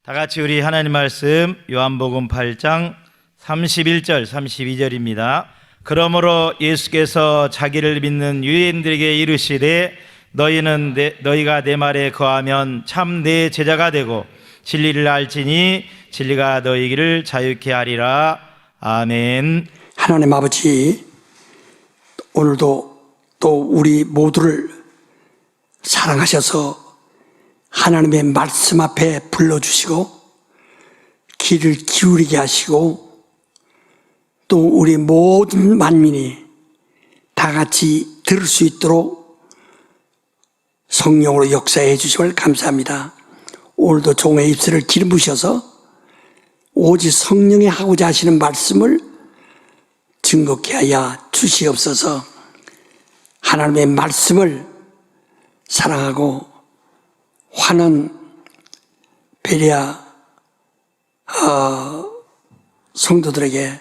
다 같이 우리 하나님 말씀 요한복음 8장 31절 32절입니다. 그러므로 예수께서 자기를 믿는 유대인들에게 이르시되 너희가 내 말에 거하면 참 내 제자가 되고 진리를 알지니 진리가 너희를 자유케 하리라. 아멘. 하나님 아버지, 오늘도 또 우리 모두를 사랑하셔서 하나님의 말씀 앞에 불러주시고 귀를 기울이게 하시고 또 우리 모든 만민이 다 같이 들을 수 있도록 성령으로 역사해 주심을 감사합니다. 오늘도 종의 입술을 기름 부으셔서 오직 성령이 하고자 하시는 말씀을 증거케 하여 주시옵소서. 하나님의 말씀을 사랑하고 환원 베레아 성도들에게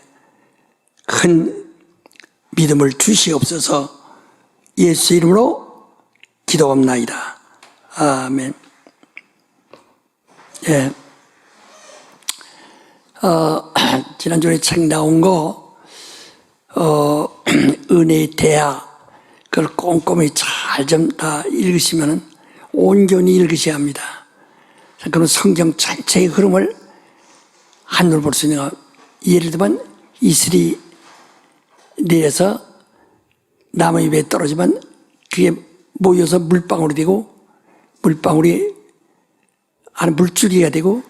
큰 믿음을 주시옵소서. 예수 이름으로 기도합나이다. 아멘. 예. 지난주에 책 나온 거 은혜의 대화, 그걸 꼼꼼히 잘 좀 다 읽으시면은 온전히 읽으셔야 합니다. 그런 성경 전체의 흐름을 한눈에 볼 수 있는 거. 예를 들면 이슬이 내려서 나무 잎에 떨어지면 그게 모여서 물방울이 되고 물방울이 안에 물줄기가 되고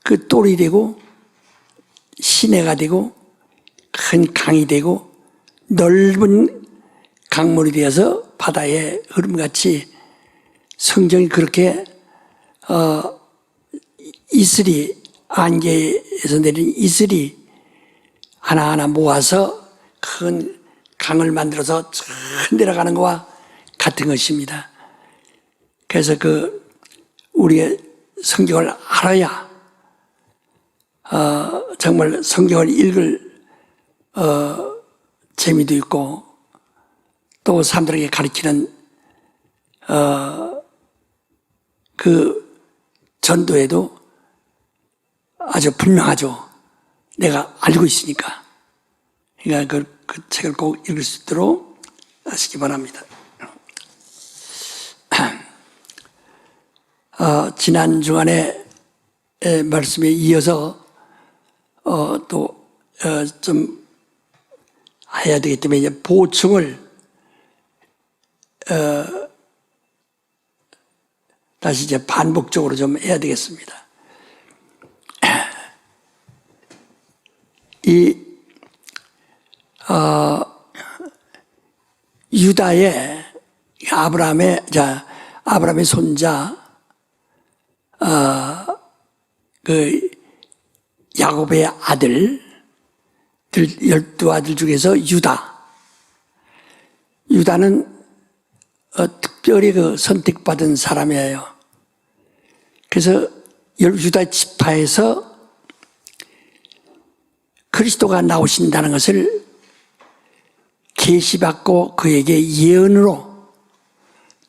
그 똘이 되고 시내가 되고 큰 강이 되고 넓은 강물이 되어서 바다의 흐름같이 성경이 그렇게 이슬이 안개에서 내린 이슬이 하나하나 모아서 큰 강을 만들어서 내려가는 것과 같은 것입니다. 그래서 우리의 성경을 알아야 정말 성경을 읽을 재미도 있고 또 사람들에게 가르치는 그 전도에도 아주 분명하죠. 내가 알고 있으니까. 그러니까 그 책을 꼭 읽을 수 있도록 하시기 바랍니다. 지난 주간에 말씀에 이어서 또 좀 해야 되기 때문에 이제 보충을 다시 이제 반복적으로 좀 해야 되겠습니다. 유다의 아브라함의 손자 그 야곱의 아들 12아들 중에서 유다는 특별히 선택받은 사람이에요. 그래서 유다 지파에서 그리스도가 나오신다는 것을 계시받고 그에게 예언으로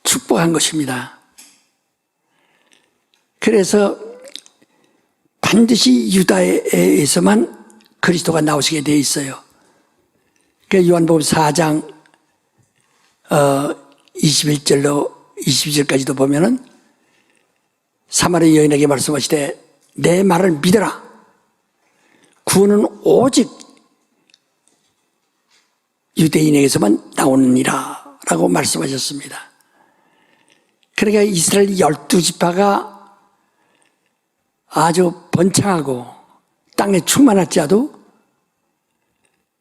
축복한 것입니다. 그래서 반드시 유다에서만 그리스도가 나오시게 되어 있어요. 그래서 요한복음 4장 21절로 22절까지도 보면은 사마리아 여인에게 말씀하시되 내 말을 믿어라. 구원은 오직 유대인에게서만 나오느니라 라고 말씀하셨습니다. 그러니까 이스라엘 12지파가 아주 번창하고 땅에 충만할지라도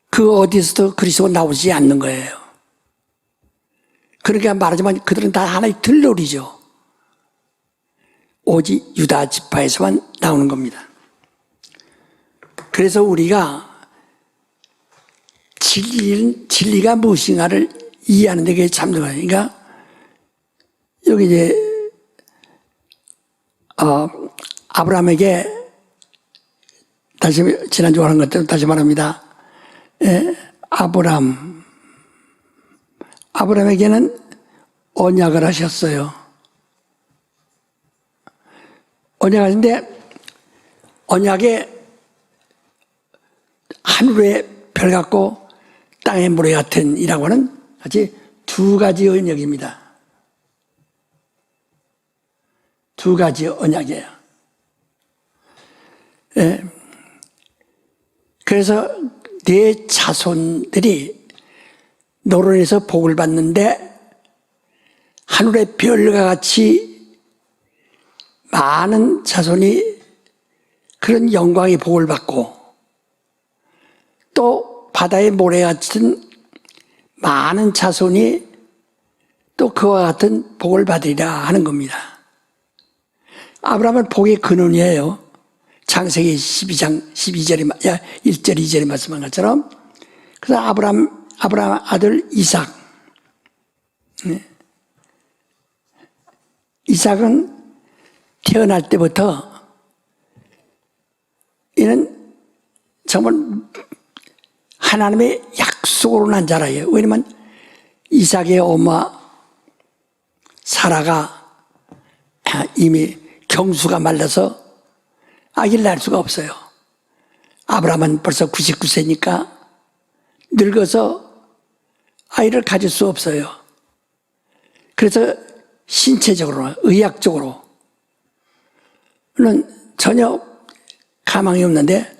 그 어디서도 그리스도가 나오지 않는 거예요. 그러니까 말하자면 그들은 다 하나의 들러리죠. 오직 유다 지파에서만 나오는 겁니다. 그래서 우리가 진리가 무엇인가를 이해하는 데 그게 참 중요해요. 그러니까 여기 이제 아브라함에게 다시 지난주에 하는 것대로 다시 말합니다. 아브라함에게는 언약을 하셨어요. 언약하는데 언약의 하늘의 별 같고 땅의 모래 같은 이라고 하는 같이 두 가지 언약입니다. 두 가지 언약이에요. 예. 그래서 네 자손들이 너로 인해서 복을 받는데 하늘의 별과 같이 많은 자손이 그런 영광의 복을 받고 또 바다의 모래 같은 많은 자손이 또 그와 같은 복을 받으리라 하는 겁니다. 아브라함은 복의 근원이에요. 창세기 12장 12절에 1절 2절에 말씀한 것처럼. 그래서 아브라함 아들 이삭, 이삭은 태어날 때부터 이는 정말 하나님의 약속으로 난 자라예요. 왜냐면 이삭의 엄마 사라가 이미 경수가 말라서 아기를 낳을 수가 없어요. 아브라함은 벌써 99세니까 늙어서 아이를 가질 수 없어요. 그래서 신체적으로, 의학적으로는 전혀 가망이 없는데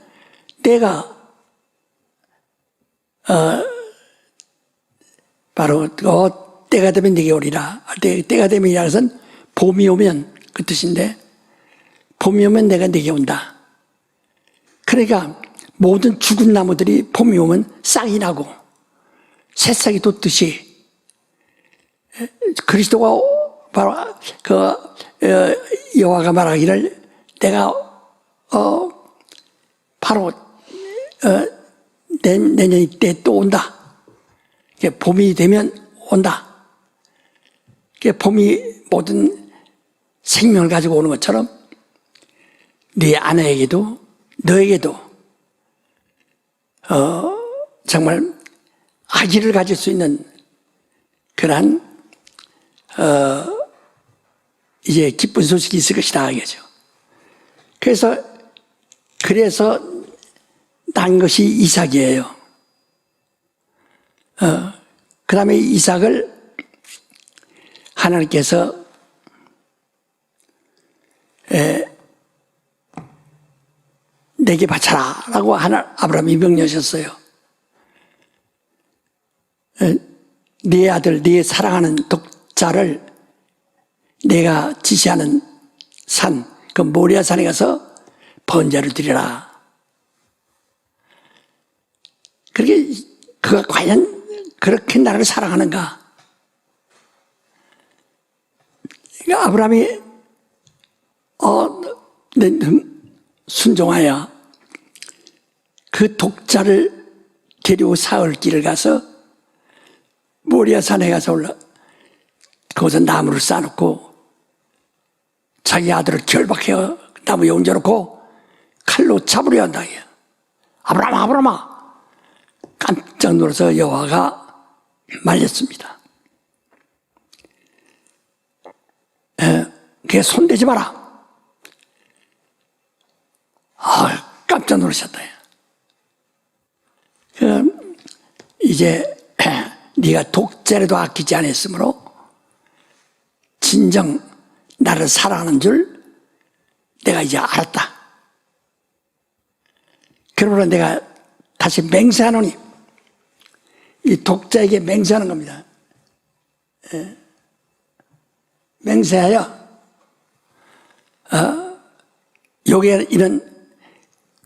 내가 바로 때가 되면 네게 오리라. 때가 되면 이라는 것은 봄이 오면 그 뜻인데 봄이 오면 내가 네게 온다. 그러니까 모든 죽은 나무들이 봄이 오면 싹이 나고 새싹이 돋듯이 그리스도가 바로 여호와가 말하기를 내가 바로 내년 이때 또 온다. 봄이 되면 온다. 봄이 모든 생명을 가지고 오는 것처럼 네 아내에게도 너에게도 정말 아기를 가질 수 있는 그러한 이제 기쁜 소식이 있을 것이다 이거죠. 그래서 난 것이 이삭이에요. 그 다음에 이삭을 하나님께서 내게 바쳐라 라고 아브라함이 명령하셨어요. 네 아들, 네 사랑하는 독자를 내가 지시하는 산, 그 모리아 산에 가서 번제를 드리라. 그가 과연 그렇게 나를 사랑하는가? 그러니까 아브라함이 순종하여 그 독자를 데리고 사흘 길을 가서 모리아 산에 가서 거기서 나무를 쌓아놓고 자기 아들을 결박해요. 나무에 얹어놓고 칼로 잡으려 한다. 아브라함아 깜짝 놀라서 여호와가 말렸습니다. 그게 손대지 마라. 깜짝 놀라셨다. 이제 네가 독자라도 아끼지 않았으므로 진정 나를 사랑하는 줄 내가 이제 알았다. 그러므로 내가 다시 맹세하노니, 이 독자에게 맹세하는 겁니다. 맹세하여 여기에 이런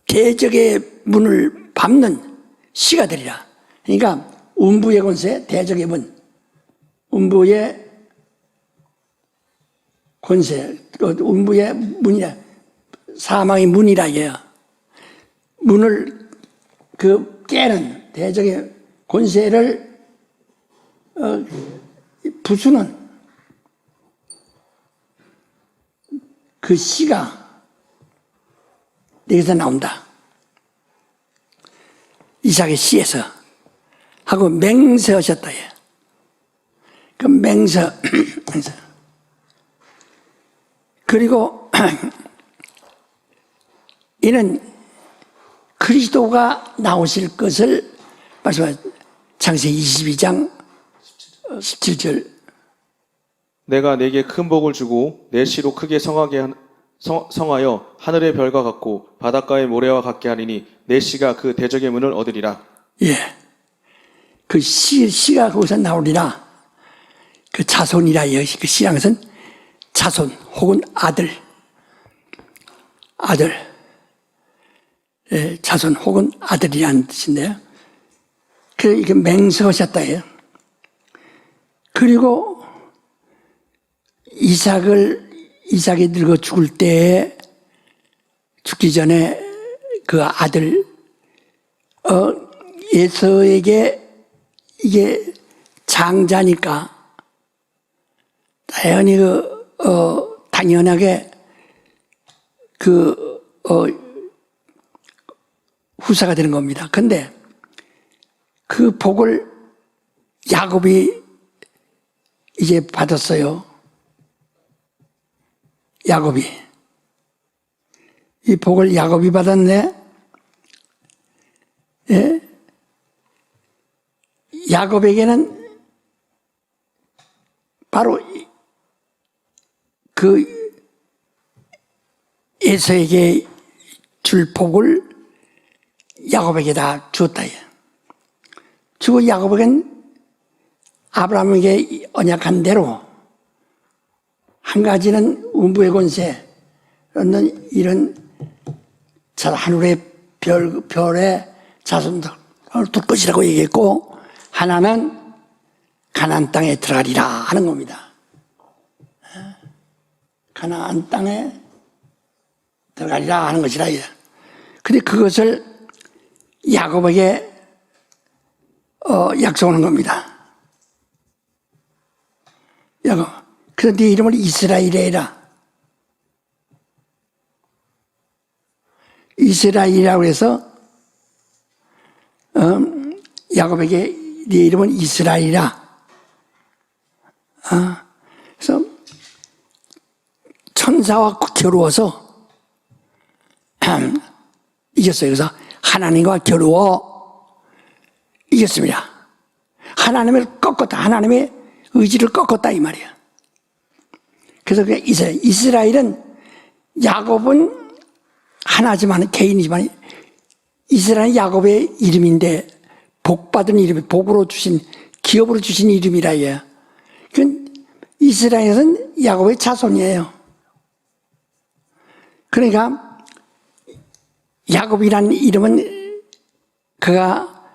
대적의 문을 밟는 시가 되리라. 그러니까 운부의 권세, 대적의 문, 운부의 권세, 운부의 문이라, 사망의 문이라 이게요. 문을 깨는 대적의 권세를 부수는 그 시가 여기서 나온다. 이삭의 시에서 하고 맹세하셨다. 그 맹세. 그리고 이는 그리스도가 나오실 것을 말씀하신 창세기 22장 17절. 내가 내게 큰 복을 주고 내 씨로 크게 성하여 하늘의 별과 같고 바닷가의 모래와 같게 하리니 내 씨가 그 대적의 문을 얻으리라. 예. 그 씨가 거기서 나오리라. 그 자손이라 그 씨란 것은 자손 혹은 아들. 예, 자손 혹은 아들이라는 뜻인데요. 그래, 이게 맹세하셨다. 그리고 이삭이 늙어 죽을 때에 죽기 전에 그 아들, 에서에게 이게 장자니까 당연하게 후사가 되는 겁니다. 근데 그 복을 야곱이 이제 받았어요. 야곱이. 이 복을 야곱이 받았네. 예? 야곱에게는 바로 그 에서에게 줄 복을 야곱에게 다 주었다. 주고 야곱에겐 아브라함에게 언약한 대로 한 가지는 운부의 권세, 이런 하늘의 별의 자손들 둘 것이라고 얘기했고, 하나는 가나안 땅에 들어가리라 하는 겁니다. 가나안 땅에 들어가리라 하는 것이라. 근데 그것을 야곱에게 약속하는 겁니다. 야곱, 그래서 네 이름을 이스라엘이라 해라. 이스라엘이라고 해서 야곱에게 네 이름은 이스라엘이라. 그래서 천사와 겨루어서 이겼어요. 그래서 하나님과 겨루어 이겼습니다. 하나님을 꺾었다. 하나님의 의지를 꺾었다 이 말이야. 그래서 그 이스라엘은 야곱은 하나지만 개인이지만 이스라엘은 야곱의 이름인데 복받은 이름이 복으로 주신 기업으로 주신 이름이라 해요. 이스라엘은 야곱의 자손이에요. 그러니까 야곱이라는 이름은 그가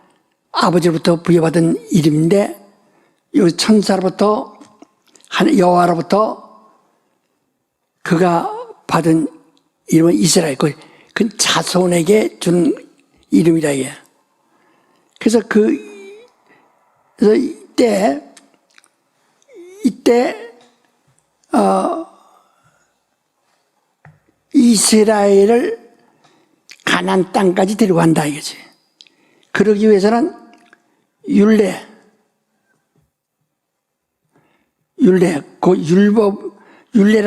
아버지로부터 부여받은 이름인데 이 천사로부터 여호와로부터 그가 받은 이름은 이스라엘. 그 자손에게 준 이름이라 해요. 그래서 이때 이스라엘을 가나안 땅까지 데려간다 이거지. 그러기 위해서는 율례라는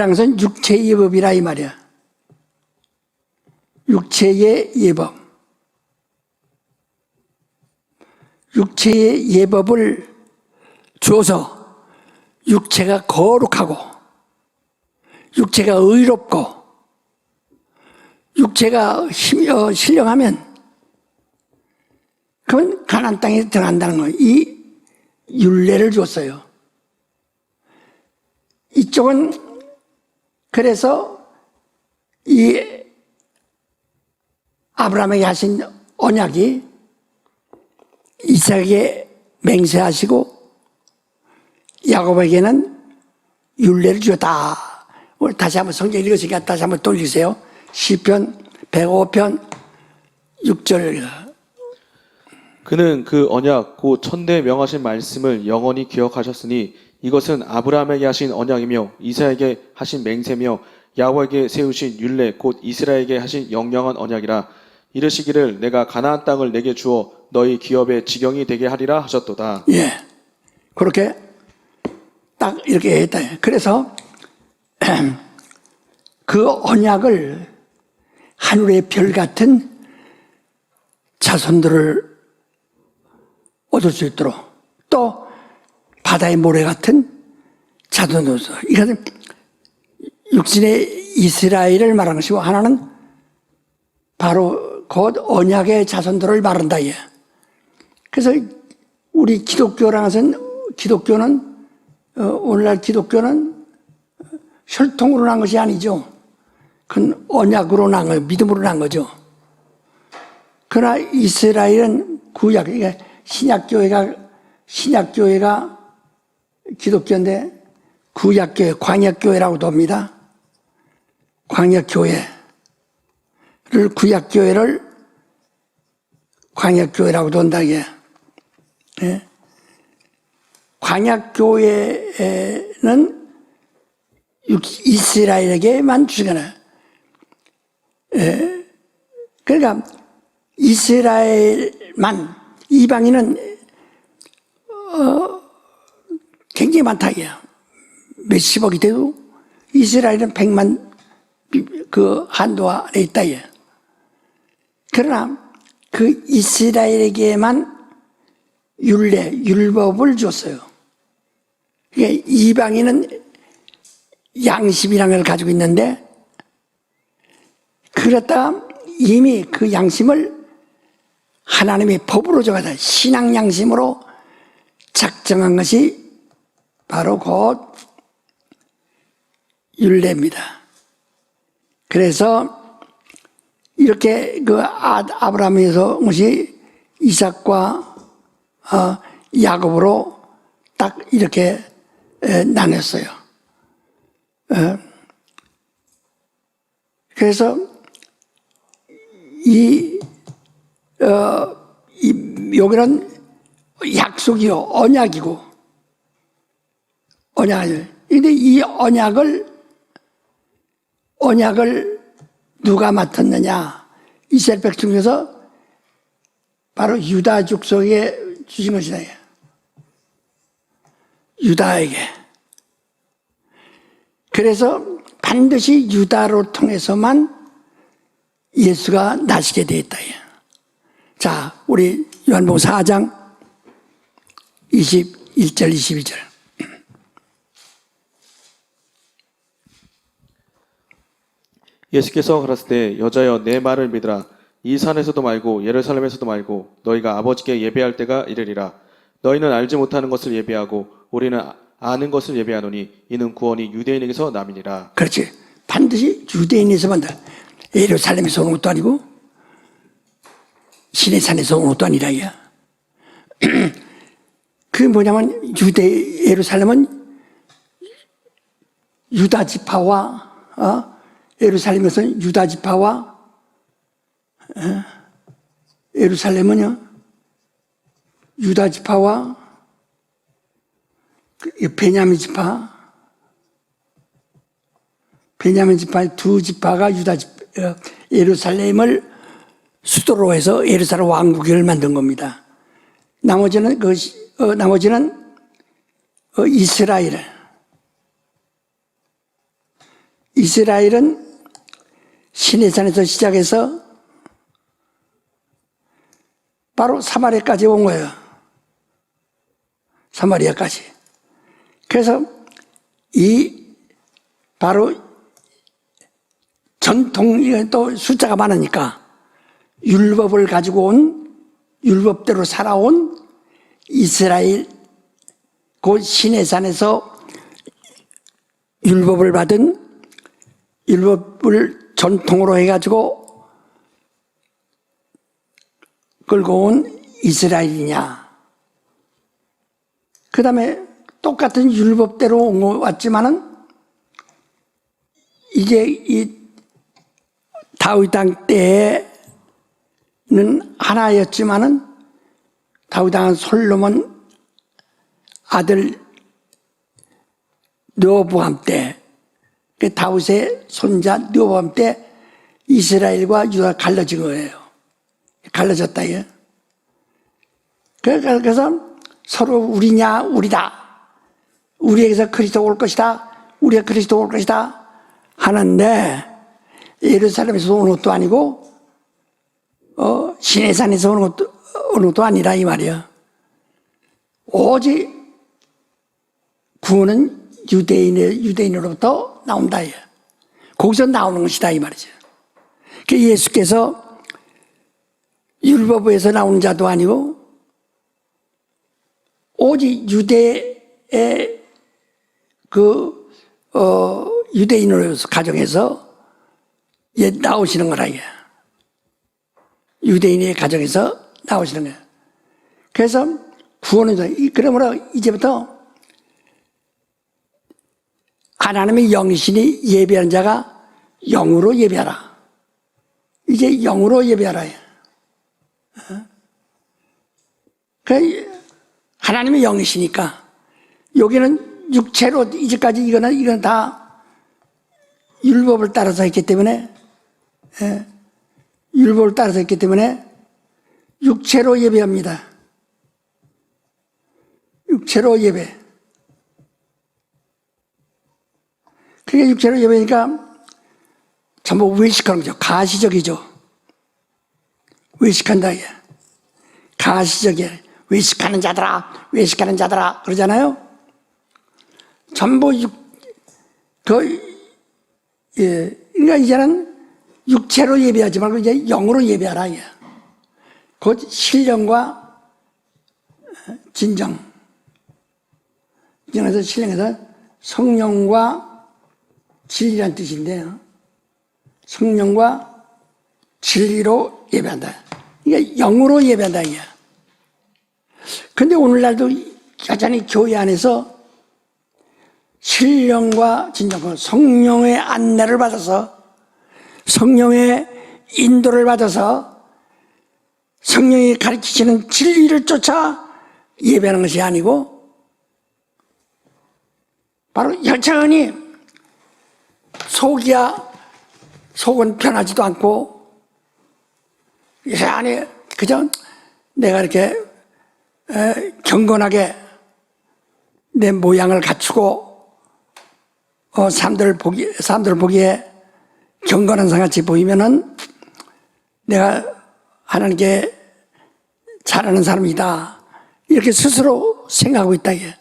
것은 육체의 예법이라 이 말이야. 육체의 예법. 육체의 예법을 주어서 육체가 거룩하고 육체가 의롭고 육체가 신령하면 그건 가나안 땅에 들어간다는 거예요. 이 율례를 줬어요. 이쪽은 그래서 이 아브라함에게 하신 언약이 이삭에게 맹세하시고 야곱에게는 율례를 주었다. 오늘 다시 한번 성경 읽으시니까 다시 한번 또 읽으세요. 시편 105편 6절. 그는 그 언약 곧 천대에 명하신 말씀을 영원히 기억하셨으니 이것은 아브라함에게 하신 언약이며 이삭에게 하신 맹세며 야곱에게 세우신 율례 곧 이스라엘에게 하신 영영한 언약이라. 이르시기를 내가 가나안 땅을 내게 주어 너희 기업의 지경이 되게 하리라 하셨도다. 예, 그렇게 딱 이렇게 했다. 그래서 그 언약을 하늘의 별 같은 자손들을 얻을 수 있도록, 또 바다의 모래 같은 자손들을, 이것은 육신의 이스라엘을 말하는 것이고, 하나는 바로 곧 언약의 자손들을 말한다. 예. 그래서 우리 기독교라는 것은, 오늘날 기독교는 혈통으로 난 것이 아니죠. 그건 언약으로 난 거예요. 믿음으로 난 거죠. 그러나 이스라엘은 구약, 그러니까 신약교회가 기독교인데 구약교회, 광약교회라고도 합니다. 광약교회를, 구약교회를 광약교회라고도 한다. 예. 광약교회는 이스라엘에게만 주시거나, 그러니까 이스라엘만, 이방인은 굉장히 많다. 몇십억이 돼도 이스라엘은 100만 그 한도 안에 있다. 그러나 그 이스라엘에게만 율법을 줬어요. 그러니까 이방인은 양심이라는 걸 가지고 있는데, 그렇다가 이미 그 양심을 하나님의 법으로 정하다, 신앙 양심으로 작정한 것이 바로 곧 율례입니다. 그래서 이렇게 그 아브라함에서 것이 이삭과 야곱으로 딱 이렇게 나눴어요. 그래서 여기는 약속이요, 언약이고, 언약이에요. 근데 이 언약을 누가 맡았느냐? 이스라엘 백성 중에서 바로 유다 족속에 주신 것이다. 유다에게. 그래서 반드시 유다로 통해서만 예수가 나시게 되었다. 자, 우리 요한복음 4장 21절, 22절. 예수께서 가라사대 여자여 내 말을 믿으라. 이 산에서도 말고 예루살렘에서도 말고 너희가 아버지께 예배할 때가 이르리라. 너희는 알지 못하는 것을 예배하고 우리는 아는 것을 예배하노니 이는 구원이 유대인에게서 남이니라. 그렇지. 반드시 유대인에서만 다. 예루살렘에서 온 것도 아니고 시내산에서 온 것도 아니라. 그게 뭐냐면 예루살렘은 유다 지파와 예루살렘에서는 유다 지파와 예루살렘은요 유다 지파와 베냐민 지파 두 지파가 예루살렘을 수도로 해서 예루살렘 왕국을 만든 겁니다. 나머지는 이스라엘은 시내산에서 시작해서 바로 사마리아까지 온 거예요. 사마리아까지. 그래서 바로 전통, 또 숫자가 많으니까 율법을 가지고 온, 율법대로 살아온 이스라엘, 그 시내산에서 율법을 받은, 율법을 전통으로 해가지고 끌고 온 이스라엘이냐. 그 다음에 똑같은 율법대로 왔지만은 이제 이 다윗 왕 때에는 하나였지만은 다윗 왕은 솔로몬 아들 르호보암 때, 그 다윗의 손자 르호보암 때 이스라엘과 유다가 갈라진 거예요. 갈라졌다. 그래서 서로 우리냐 우리다, 우리에게서 그리스도 올 것이다, 우리가 그리스도 올 것이다 하는데, 예루살렘에서 온 것도 아니고 시내산에서 온 것도 아니라 이 말이야. 오직 구원은 유대인으로부터 나온다. 거기서 나오는 것이다 이 말이죠. 그 예수께서 율법에서 나오는 자도 아니고 오직 유대의 유대인으로서 가정에서 나오시는 거라 이게. 유대인의 가정에서 나오시는 거야. 그래서 구원은 그러므로 이제부터 하나님의 영이시니 예배하는 자가 영으로 예배하라. 이제 영으로 예배하라. 하나님의 영이시니까 여기는 육체로 이제까지 이거는 다 율법을 따라서 했기 때문에 율법을 따라서 했기 때문에 육체로 예배합니다. 육체로 예배. 그게 육체로 예배니까 전부 외식하는 거죠. 가시적이죠. 외식한다. 가시적이야. 외식하는 자들아, 외식하는 자들아 그러잖아요. 전부 그러니까 이제는 육체로 예배하지 말고 이제 영으로 예배하라. 곧 신령과 진정. 진정에서 신령에서 성령과 진리란 뜻인데요. 성령과 진리로 예배한다. 그러니까 영으로 예배한다. 근데 오늘날도 여전히 교회 안에서 신령과 진정, 성령의 안내를 받아서 성령의 인도를 받아서 성령이 가르치시는 진리를 쫓아 예배하는 것이 아니고 바로 여전히 속은 편하지도 않고 여전히 그저 내가 이렇게 경건하게 내 모양을 갖추고 사람들 보기에 경건한 상같이 보이면은 내가 하나님께 잘하는 사람이다 이렇게 스스로 생각하고 있다 이게.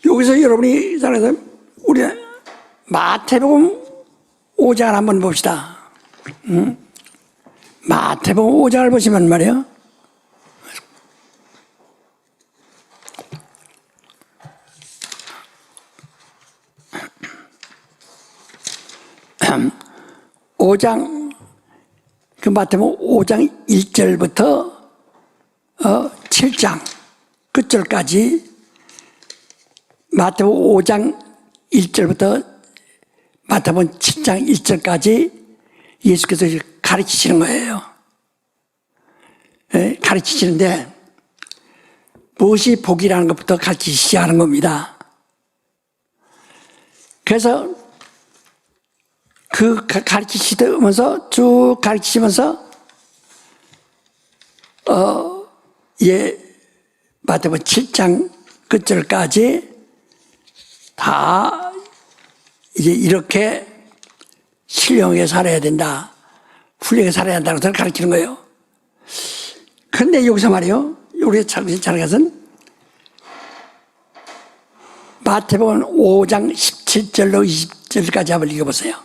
여기서 여러분이 잘해서 우리 마태복음 5장을 한번 봅시다. 마태복음 5장을 보시면 말이에요. 그 마태복음 5장 1절부터 7장 끝절까지 마태복음 5장 1절부터 마태복음 7장 1절까지 예수께서 가르치시는 거예요. 가르치시는데 무엇이 복이라는 것부터 가르치시지 않은 겁니다. 그래서 그 가르치시면서 쭉 가르치시면서 마태복음 7장 끝절까지 다 이제 이렇게 신령하게 살아야 된다, 훌륭하게 살아야 한다는 것을 가르치는 거예요. 그런데 여기서 말이요, 우리가 잘 것은 마태복음 5장 17절로 20절까지 한번 읽어보세요.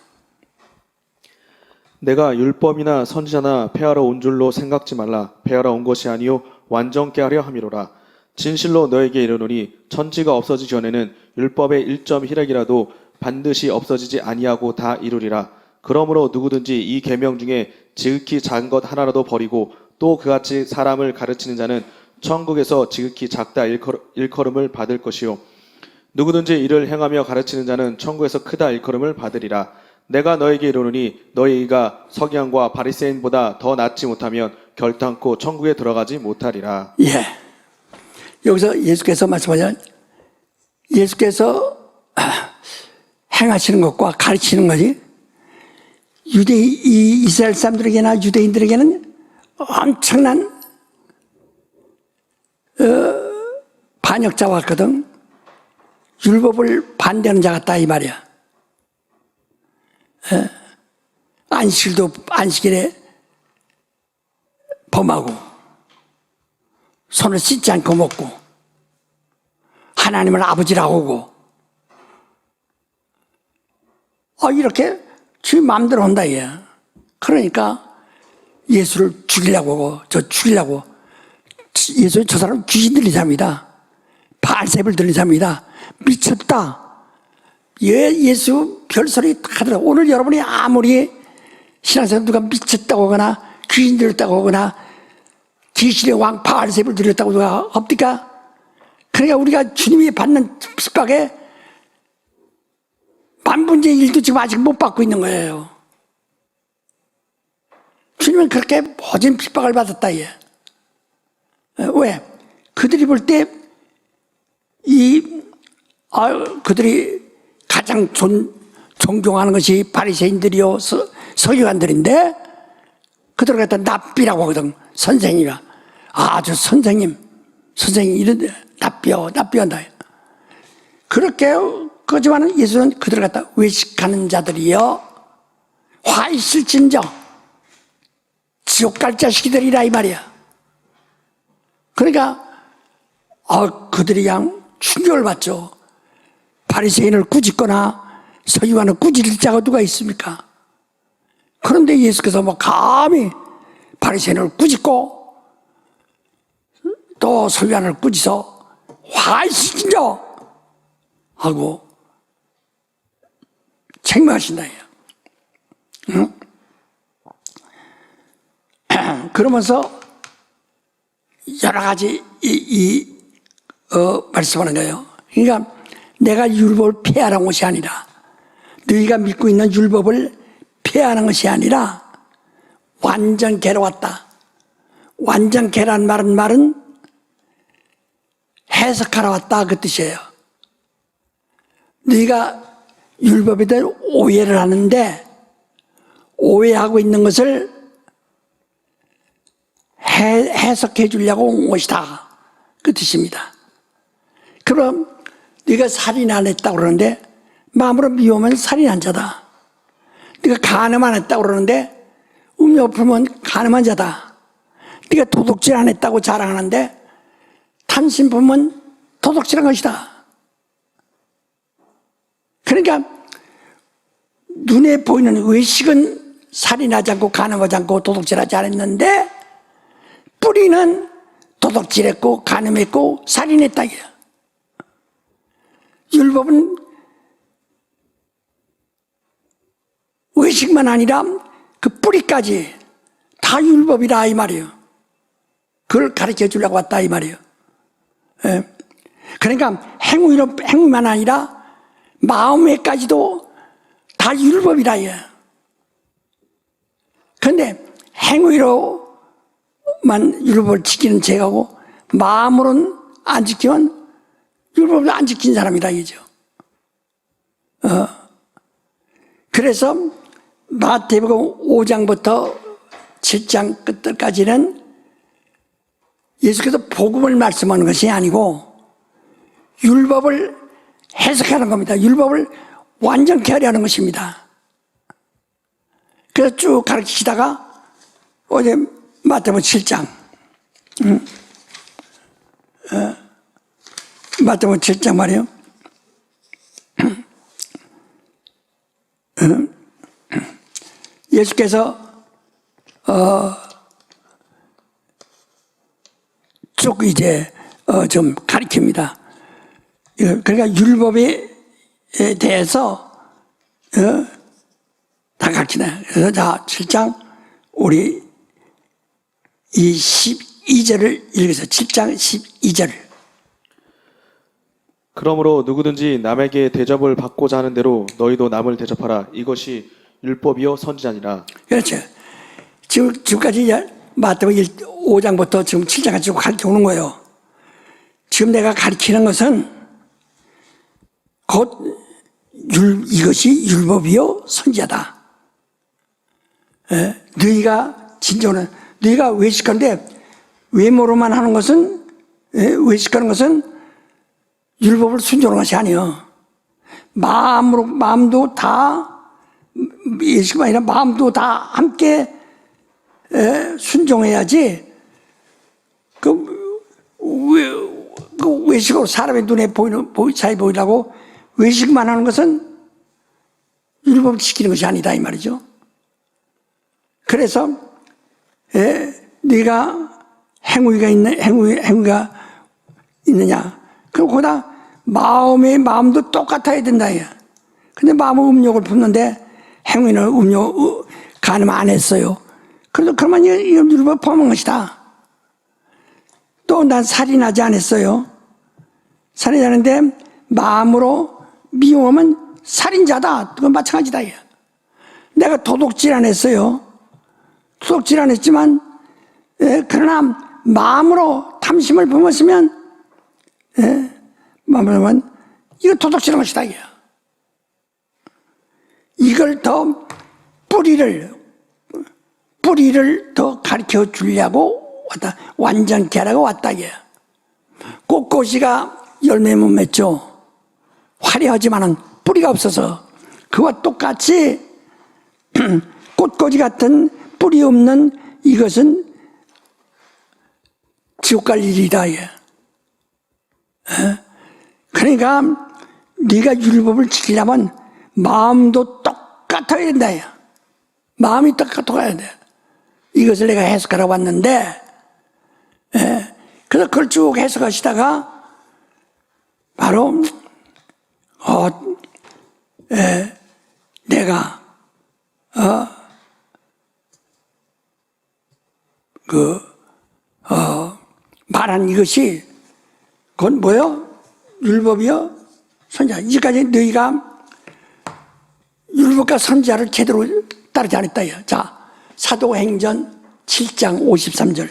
내가 율법이나 선지자나 폐하러 온 줄로 생각지 말라. 폐하러 온 것이 아니요 완전케 하려 함이로라. 진실로 너에게 이르노니 천지가 없어지기 전에는 율법의 1.1핵이라도 반드시 없어지지 아니하고 다 이루리라. 그러므로 누구든지 이 계명 중에 지극히 작은 것 하나라도 버리고 또 그같이 사람을 가르치는 자는 천국에서 지극히 작다 일컬음을 받을 것이요 누구든지 이를 행하며 가르치는 자는 천국에서 크다 일컬음을 받으리라. 내가 너에게 이르노니 너희 이가 서기관과 바리새인보다 더 낫지 못하면 결단코 천국에 들어가지 못하리라. 예. 여기서 예수께서 말씀하신 예수께서 행하시는 것과 가르치는 것이 이스라엘 사람들에게나 유대인들에게는 엄청난 반역자 같거든. 율법을 반대하는 자 같다 이 말이야. 안식일에 범하고 손을 씻지 않고 먹고 하나님을 아버지라고 하고 이렇게 지 마음대로 한다 얘. 그러니까 예수를 죽이려고 하고 죽이려고 예수 저 사람 귀신 들린 사람이다. 발셉을 들린 사람이다. 미쳤다. 예수 별소리 하더라고. 오늘 여러분이 아무리 신앙생활 누가 미쳤다고 하거나 귀신 들렸다고 하거나 귀신의 왕 바알셉을 들렸다고 누가 없니까? 그러니까 우리가 주님이 받는 핍박에 만분의 1도 지금 아직 못 받고 있는 거예요. 주님은 그렇게 모진 핍박을 받았다 얘. 왜? 그들이 볼 때 그들이 가장 존경하는 것이 바리새인들이요 서기관들인데 그들을 갖다 납비라고 하거든. 선생이가 저 선생님 이런데 납비한다. 그렇게 그지만은 예수는 그들을 갖다 외식하는 자들이요 화 있을진저 지옥 갈 자식이들이라 이 말이야. 그러니까 그들이 그냥 충격을 받죠. 바리새인을 꾸짖거나 서기관을 꾸짖을 자가 누가 있습니까? 그런데 예수께서 감히 바리새인을 꾸짖고 또 서기관을 꾸짖어 화이시긴저 하고 책망하신다. 응? 그러면서 여러 가지 말씀하는 거예요. 그러니까 내가 율법을 폐하는 것이 아니라 너희가 믿고 있는 율법을 폐하는 것이 아니라 완전 개로 왔다. 완전 개란 말은 해석하러 왔다 그 뜻이에요. 너희가 율법에 대해 오해를 하는데 오해하고 있는 것을 해석해 주려고 온 것이다 그 뜻입니다. 그럼 네가 살인 안 했다고 그러는데 마음으로 미워하면 살인한 자다. 네가 간음 안 했다고 그러는데 음료 품으면 간음한 자다. 네가 도둑질 안 했다고 자랑하는데 탐심 품으면 도둑질한 것이다. 그러니까 눈에 보이는 외식은 살인하지 않고 간음하지 않고 도둑질하지 않았는데 뿌리는 도둑질했고 간음했고 살인했다. 율법은 외식만 아니라 그 뿌리까지 다 율법이라 이 말이에요. 그걸 가르쳐 주려고 왔다 이 말이에요. 그러니까 행위만 아니라 마음에까지도 다 율법이라. 그런데 행위로만 율법을 지키는 죄가고 마음으로는 안 지키면 율법을 안 지킨 사람이다 이죠. 그래서 마태복음 5장부터 7장 끝까지는 예수께서 복음을 말씀하는 것이 아니고 율법을 해석하는 겁니다. 율법을 완전케 하려 하는 것입니다. 그래서 쭉 가르치시다가 어제 마태복음 7장 마태복음 7장 말이에요. 예수께서 쭉 이제 좀 가르칩니다. 그러니까 율법에 대해서 다 가르치네. 그래서 자 7장 우리 이 12절을 읽어서 7장 12절. 그러므로 누구든지 남에게 대접을 받고자 하는 대로 너희도 남을 대접하라. 이것이 율법이요 선지자니라. 그렇죠. 지금까지 마태복음 5장부터 지금 7장까지 쭉 가르쳐 오는 거예요. 지금 내가 가르치는 것은 곧 이것이 율법이요 선지자다. 너희가 진정으로 너희가 외식하는데 외모로만 하는 것은 외식하는 것은 율법을 순종하는 것이 아니요. 마음도 다, 예식만 아니라 마음도 다 함께 순종해야지, 외식으로 사람의 눈에 잘 보이라고 외식만 하는 것은 율법을 지키는 것이 아니다, 이 말이죠. 그래서, 네가 행위가 있느냐. 그럼 거기다 마음도 똑같아야 된다. 근데 마음은 음욕을 품는데 행위는 간음 안 했어요. 그래서 그러면 이건 율법을 범한 것이다. 또 난 살인하지 않았어요. 살인하는데 마음으로 미움하면 살인자다. 그건 마찬가지다. 내가 도둑질 안 했어요. 도둑질 안 했지만 그러나 마음으로 탐심을 품었으면 마음으로 이거 도둑질한 것이다. 이걸 더 뿌리를 더 가르쳐 주려고 왔다. 완전케 하라고 왔다. 꽃꽂이가 열매 못 맺죠. 화려하지만은 뿌리가 없어서 그와 똑같이 꽃꽂이 같은 뿌리 없는 이것은 지옥 갈 일이다. 그러니까 네가 율법을 지키려면 마음도 똑같아야 된다. 마음이 똑같아야 돼. 이것을 내가 해석하러 왔는데, 그래서 그걸 쭉 해석하시다가 바로 내가 말한 이것이 그건 뭐요? 율법이요? 선지자. 이제까지 너희가 율법과 선지자를 제대로 따르지 않았다. 자, 사도행전 7장 53절.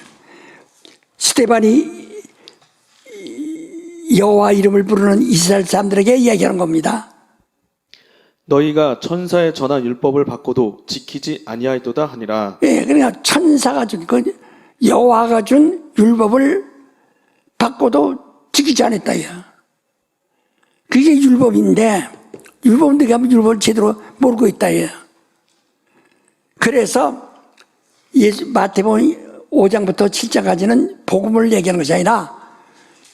스데반이 여호와 이름을 부르는 이스라엘 사람들에게 이야기하는 겁니다. 너희가 천사의 전한 율법을 받고도 지키지 아니하였도다 하니라. 예, 그러니까 천사가 준, 여호와가 준 율법을 받고도 지키지 않았다. 그게 율법인데, 율법은 내가 율법을 제대로 모르고 있다. 그래서 마태복음 5장부터 7장까지는 복음을 얘기하는 것이 아니라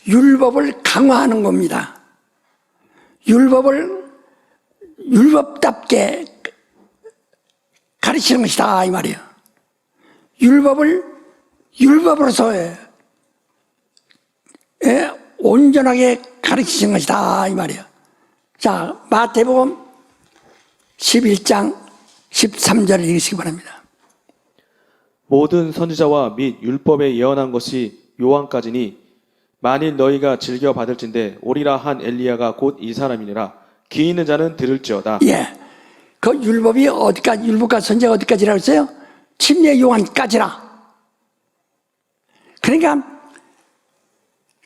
율법을 강화하는 겁니다. 율법답게 가르치는 것이다, 이 말이에요. 율법으로서 온전하게 가르치는 것이다, 이 말이에요. 자, 마태복음 11장 13절을 읽으시기 바랍니다. 모든 선지자와 및 율법에 예언한 것이 요한까지니 만일 너희가 즐겨 받을진대 오리라 한 엘리야가 곧 이 사람이니라. 귀 있는 자는 들을지어다. 예, 그 율법이 어디까지, 율법과 선지자가 어디까지라고 했어요? 침례 요한까지라. 그러니까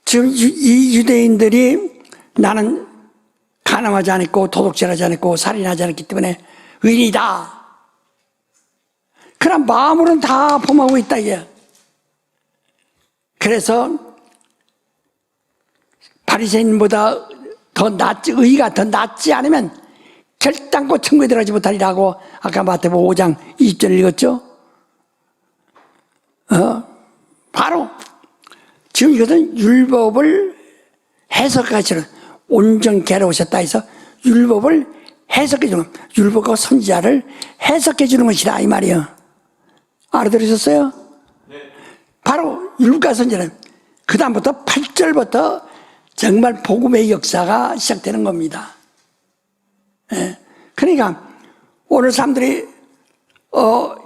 지금 이 유대인들이 나는 간음하지 않았고 도둑질하지 않았고 살인하지 않았기 때문에 의인이다. 그러나 마음으로는 다 범하고 있다. 그래서 바리새인보다 더 낫지, 의가 더 낫지 않으면 결단코 천국에 들어가지 못하리라고 아까 마태복음 5장 20절 읽었죠. 바로 지금 이것은 율법을 해석하시는 온전케 오셨다 해서 율법을 해석해 주는, 율법과 선지자를 해석해 주는 것이다, 이 말이에요. 알아들으셨어요? 네. 바로 율법과 선지자는 그 다음부터 8절부터 정말 복음의 역사가 시작되는 겁니다. 예. 그러니까 오늘 사람들이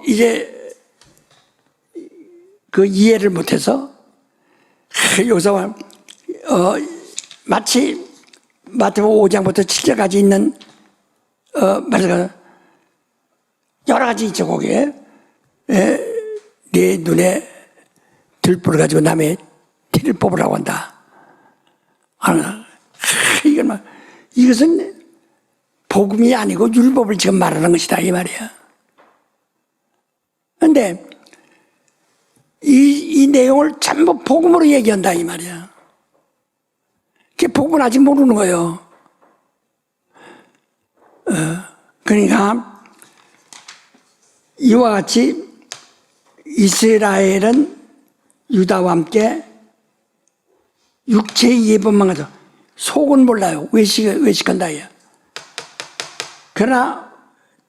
이제 그 이해를 못해서 여기서 마치 마태복음 5장부터 7절까지 있는 여러 가지 있죠. 거기에 네 눈에 들불을 가지고 남의 티를 뽑으라고 한다. 이것은 복음이 아니고 율법을 지금 말하는 것이다, 이 말이야. 그런데 이 내용을 전부 복음으로 얘기한다, 이 말이야. 그 복은 아직 모르는 거예요. 그러니까 이와 같이 이스라엘은 유다와 함께 육체의 예법만 가서 속은 몰라요. 외식한다 해요. 그러나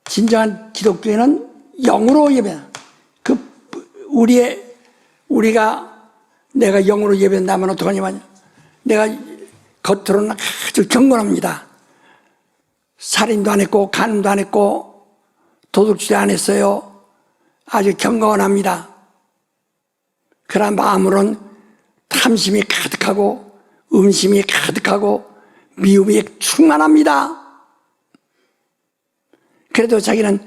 진정한 기독교인은 영으로 예배한다. 우리가 내가 영으로 예배한다면 어떡하냐면 내가 겉으로는 아주 경건합니다. 살인도 안 했고 간음도 안 했고 도둑질도 안 했어요. 아주 경건합니다. 그러나 마음으로는 탐심이 가득하고 음심이 가득하고 미움이 충만합니다. 그래도 자기는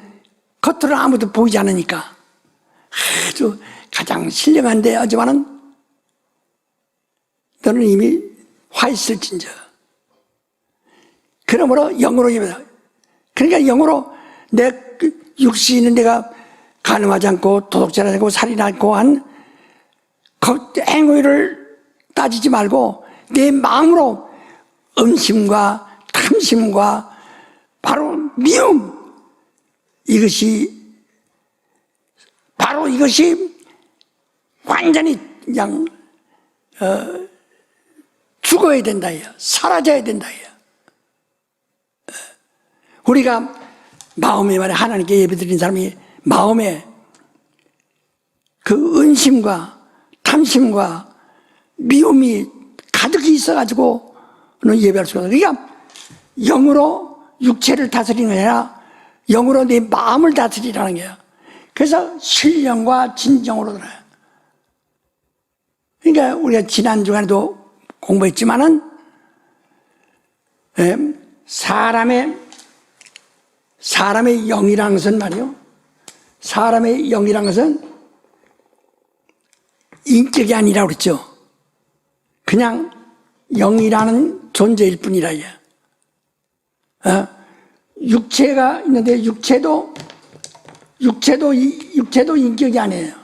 겉으로는 아무도 보이지 않으니까 아주 가장 신령한데 하지만은 너는 이미 화 있을진저. 그러므로 영으로 예배다. 그러니까 영으로 내 육신이 있는 내가 간음하지 않고 도둑질하지 않고 살인하지 않고 한 행위를 따지지 말고 내 마음으로 음심과 탐심과 바로 미움, 바로 이것이 완전히 그냥 죽어야 된다 해요. 사라져야 된다 해요. 우리가 마음에 말해 하나님께 예배드리는 사람이 마음에 그 은심과 탐심과 미움이 가득히 있어가지고는 예배할 수가 없어요. 그러니까 영으로 육체를 다스리는 게 아니라 영으로 내 마음을 다스리라는 거예요. 그래서 신령과 진정으로 들어요. 그러니까 우리가 지난 주간에도 공부했지만은 사람의 영이라는 것은 말이요. 사람의 영이라는 것은 인격이 아니라고 그랬죠. 그냥 영이라는 존재일 뿐이라. 육체가 있는데 육체도 인격이 아니에요.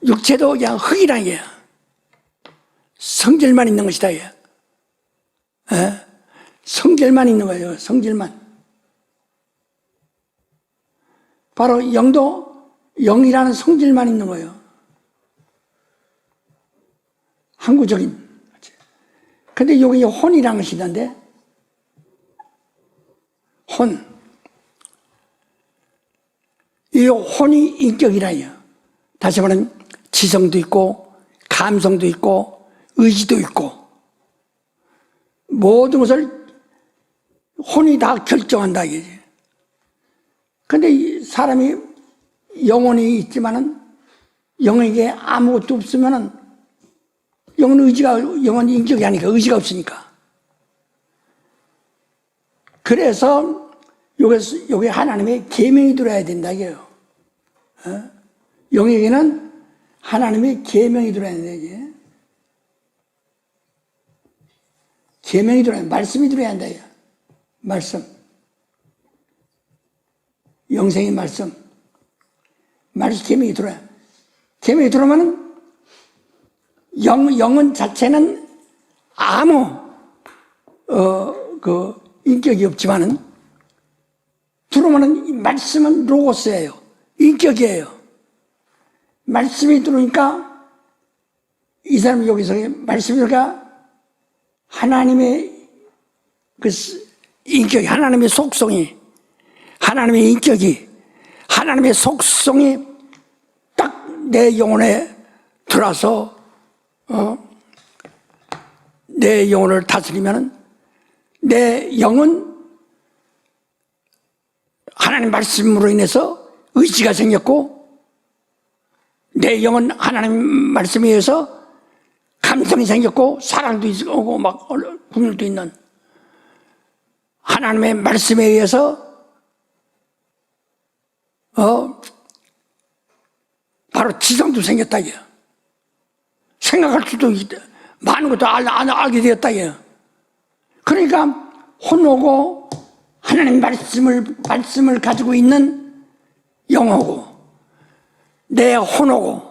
육체도 그냥 흙이라는 게요. 성질만 있는 것이다. 성질만 있는 거예요. 성질만. 바로 영이라는 성질만 있는 거예요. 항구적인. 근데 여기 혼이라는 것이 있는데, 이 혼이 인격이라요. 다시 말하면 지성도 있고, 감성도 있고, 의지도 있고, 모든 것을 혼이 다 결정한다 이거지. 근데 사람이 영혼이 있지만은 영에게 아무것도 없으면은 영은 인격이 아니니까 의지가 없으니까. 그래서 여기 하나님의 계명이 들어야 된다 이게요. 영에게는 하나님의 계명이 들어야 된다 이게. 계명이 들어야 된다. 말씀이 들어야 한다 이게. 말씀. 영생의 말씀. 계명이 들어야. 계명이 들어오면은 영은 자체는 아무 인격이 없지만은 들어오면은 이 말씀은 로고스예요. 인격이에요. 말씀이 들어오니까 이 사람이 여기서 말씀이 들어오니까 하나님의 그 인격이, 하나님의 속성이, 하나님의 인격이, 하나님의 속성이 딱 내 영혼에 들어와서 내 영혼을 다스리면 내 영은 하나님 말씀으로 인해서 의지가 생겼고 내 영은 하나님 말씀에 의해서 감성이 생겼고 사랑도 있고 막 분열도 있는 하나님의 말씀에 의해서 바로 지성도 생겼다 이게. 생각할 수도 있다. 많은 것도 알게 되었다 이게. 그러니까 혼오고 하나님 말씀을 가지고 있는 영하고 내 혼오고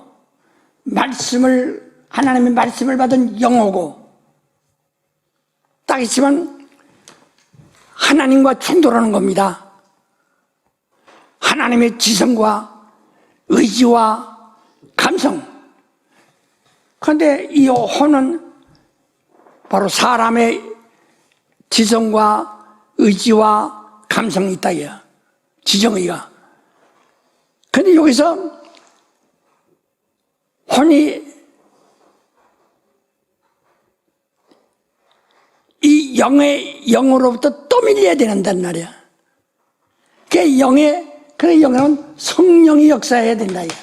말씀을 하나님의 말씀을 받은 영어고, 딱 있지만 하나님과 충돌하는 겁니다. 하나님의 지성과 의지와 감성. 그런데 이 혼은 바로 사람의 지성과 의지와 감성이 있다 이거야. 지정의가. 그런데 여기서 혼이 이 영으로부터 또 밀려야 된다는 말이야. 그래 영은 성령이 역사해야 된다 이거야.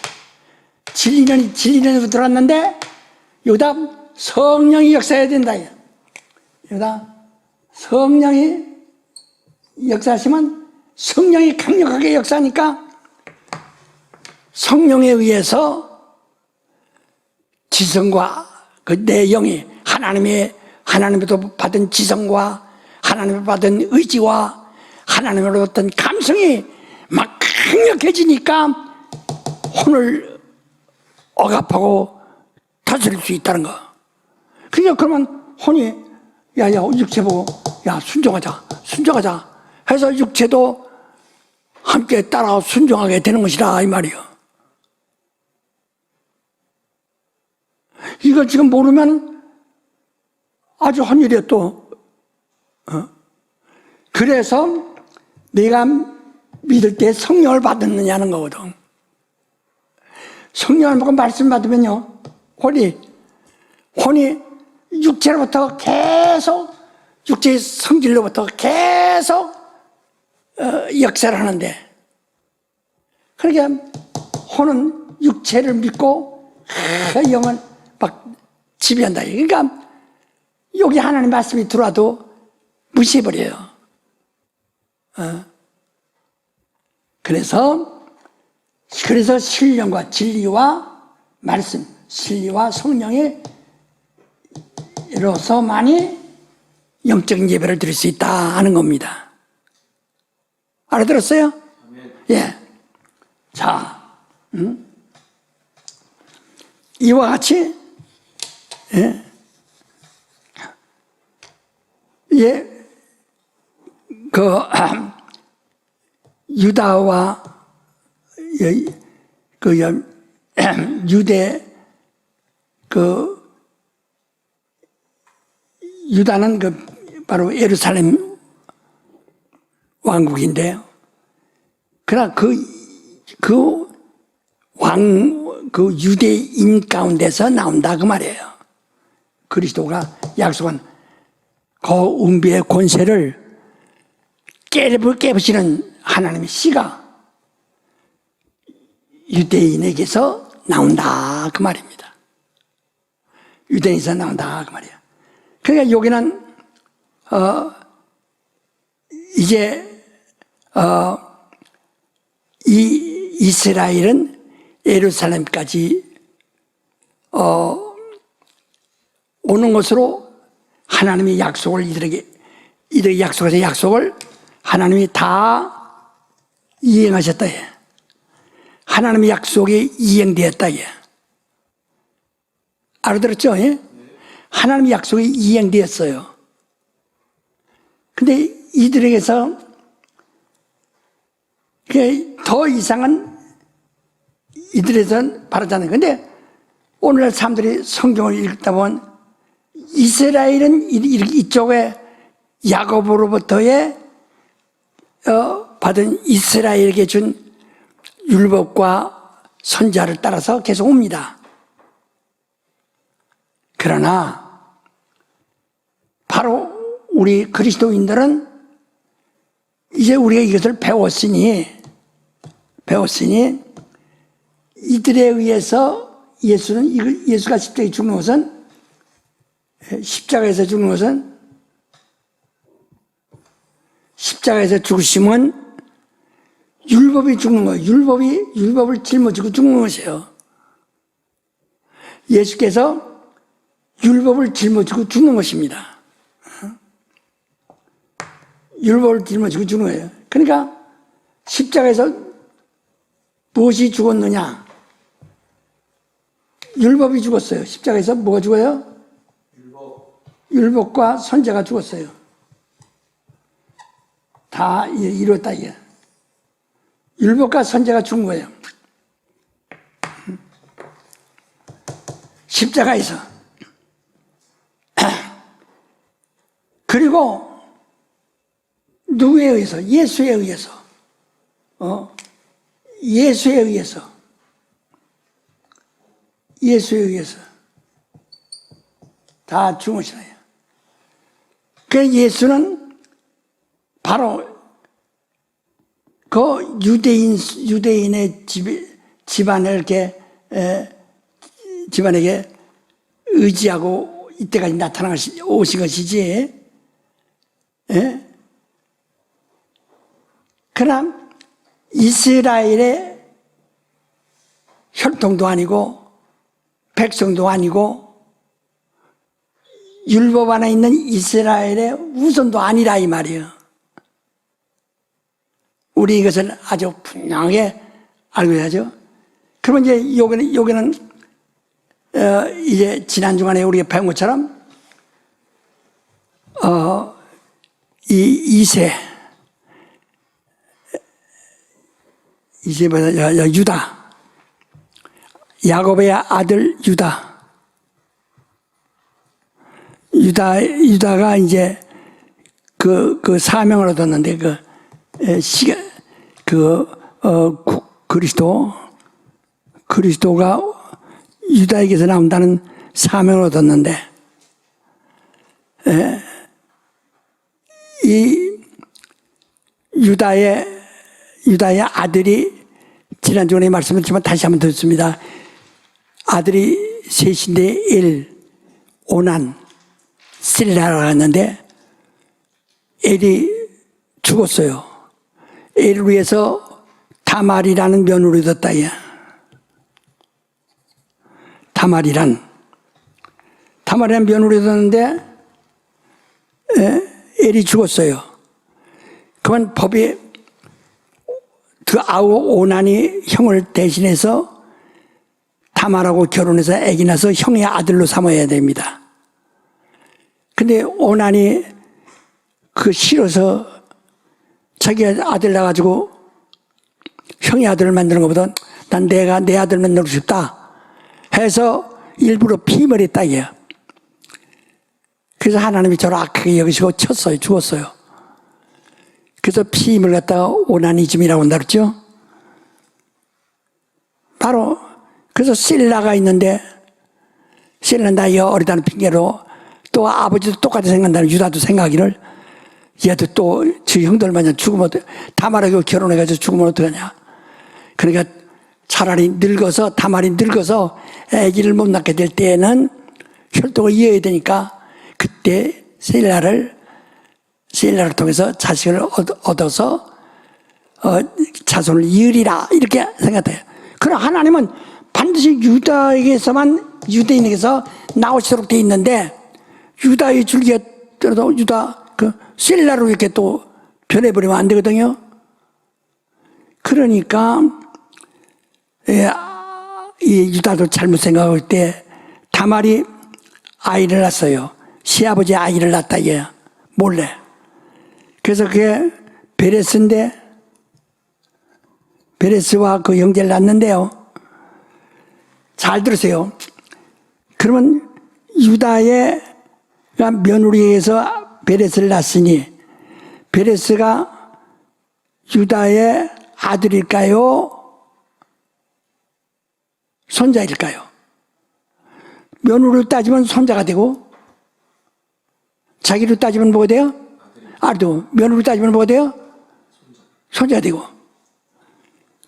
진리는 들어왔는데 여기다 성령이 역사해야 된다 이거야. 여기다 성령이 역사하시면 성령이 강력하게 역사하니까 성령에 의해서 지성과 그 내 영이 하나님으로부터 받은 지성과 하나님으로부터 받은 의지와 하나님으로부터 어떤 감성이 막 강력해지니까 혼을 억압하고 다스릴 수 있다는 거. 그러니까 그러면 혼이 야 육체 보고 야 순종하자 해서 육체도 함께 따라 순종하게 되는 것이다 이 말이요. 이걸 지금 모르면 아주 헌일이야 또. 그래서 내가 믿을 때 성령을 받았느냐는 거거든. 성령을 받고 말씀 받으면요, 혼이 육체로부터 계속 육체의 성질로부터 계속 역사를 하는데, 그러니까 혼은 육체를 믿고 영은 막 지배한다. 그러니까 여기 하나님 말씀이 들어와도 무시해버려요. 그래서 진리와 말씀, 진리와 성령의 이로서만이 영적인 예배를 드릴 수 있다 하는 겁니다. 알아들었어요? 예. 자, 이와 같이 유다와 유다는 바로 예루살렘 왕국인데요. 그러나 그 유대인 가운데서 나온다 그 말이에요. 그리스도가 약속한 그 운비의 권세를 깨부시는 하나님의 씨가 유대인에게서 나온다 그 말입니다. 유대인에서 나온다 그 말이야. 그러니까 여기는 이제 이 이스라엘은 예루살렘까지 오는 것으로 하나님의 약속을 이들에게 약속해서 약속을 하나님이 다 이행하셨다. 하나님의 약속이 이행되었다. 알아들었죠? 하나님의 약속이 이행되었어요. 근데 이들에게서 더 이상은 이들에선 바라지 않아요. 근데 오늘날 사람들이 성경을 읽다 보면 이스라엘은 이쪽에 야곱으로부터의 받은 이스라엘에게 준 율법과 선지자를 따라서 계속 옵니다. 그러나 바로 우리 그리스도인들은 이제 우리가 이것을 배웠으니 이들에 의해서 예수가 십자가에 죽는 것은 십자가에서 죽으심은 율법이 죽는 거예요. 율법을 짊어지고 죽는 것이에요. 예수께서 율법을 짊어지고 죽는 것입니다. 율법을 짊어지고 죽는 거예요. 그러니까 십자가에서 무엇이 죽었느냐? 율법이 죽었어요. 십자가에서 뭐가 죽어요? 율법과 선제가 죽었어요. 다 이뤘다 이게. 율법과 선제가 죽은 거예요. 십자가에서. 그리고 누구에 의해서? 예수에 의해서. 예수에 의해서. 예수에 의해서. 다 죽으시나요? 그 예수는 바로 그 유대인의 집안을 이렇게, 집안에게 의지하고 이때까지 오신 것이지. 예? 그러나 이스라엘의 혈통도 아니고 백성도 아니고 율법 안에 있는 이스라엘의 후손도 아니라 이 말이에요. 우리 이것을 아주 분명하게 알고 해야죠. 그러면 이제 여기는 이제 지난 주간에 우리가 배운 것처럼 이세보다 유다, 야곱의 아들 유다가 이제 그 사명을 얻었는데 그리스도가 유다에게서 나온다는 사명을 얻었는데 이 유다의 아들이 지난주에 말씀드렸지만 다시 한번 듣습니다. 아들이 셋인데 엘, 오난, 실라라고 했는데 엘이 죽었어요. 엘을 위해서 다말이라는 며느리를 얻었다. 다말이라는 며느리를 얻었는데 엘이 죽었어요. 그러면 법이 그 오난이 형을 대신해서 다말하고 결혼해서 아기 낳아서 형의 아들로 삼아야 됩니다. 근데 오난이 싫어서 자기 아들 낳아가지고 형의 아들을 만드는 것보다 난 내가 내 아들 만들고 싶다 해서 일부러 피임을 했다 이게요. 그래서 하나님이 저를 악하게 여기시고 쳤어요. 죽었어요. 그래서 피임을 갖다가 오나니즘이라고 한다 그랬죠. 바로 그래서 실라가 있는데 실라는 나이가 어리다는 핑계로 또 아버지도 똑같이 생각한다는 유다도 생각하기를 얘도 또 지 형들 마냥 죽으면 다말하고 결혼해가지고 죽으면 어떡하냐. 그러니까 차라리 늙어서 다말이 늙어서 아기를 못 낳게 될 때에는 혈통을 이어야 되니까 그때 실라를 통해서 자식을 얻어서 자손을 이으리라 이렇게 생각해요. 그러나 하나님은 반드시 유대인에게서 나오시도록 돼 있는데 유다의 줄기가 떨어도 유다 실라로 이렇게 또 변해버리면 안 되거든요. 그러니까 이 유다도 잘못 생각할 때 다말이 아이를 낳았어요. 시아버지 아이를 낳았다 얘 몰래. 그래서 그게 베레스인데 베레스와 그 형제를 낳았는데요. 잘 들으세요. 그러면 유다의 며느리에서 베레스를 낳았으니 베레스가 유다의 아들일까요? 손자일까요? 며느리로 따지면 손자가 되고 자기로 따지면 뭐가 돼요? 아들도. 며느리로 따지면 뭐가 돼요? 손자가 되고.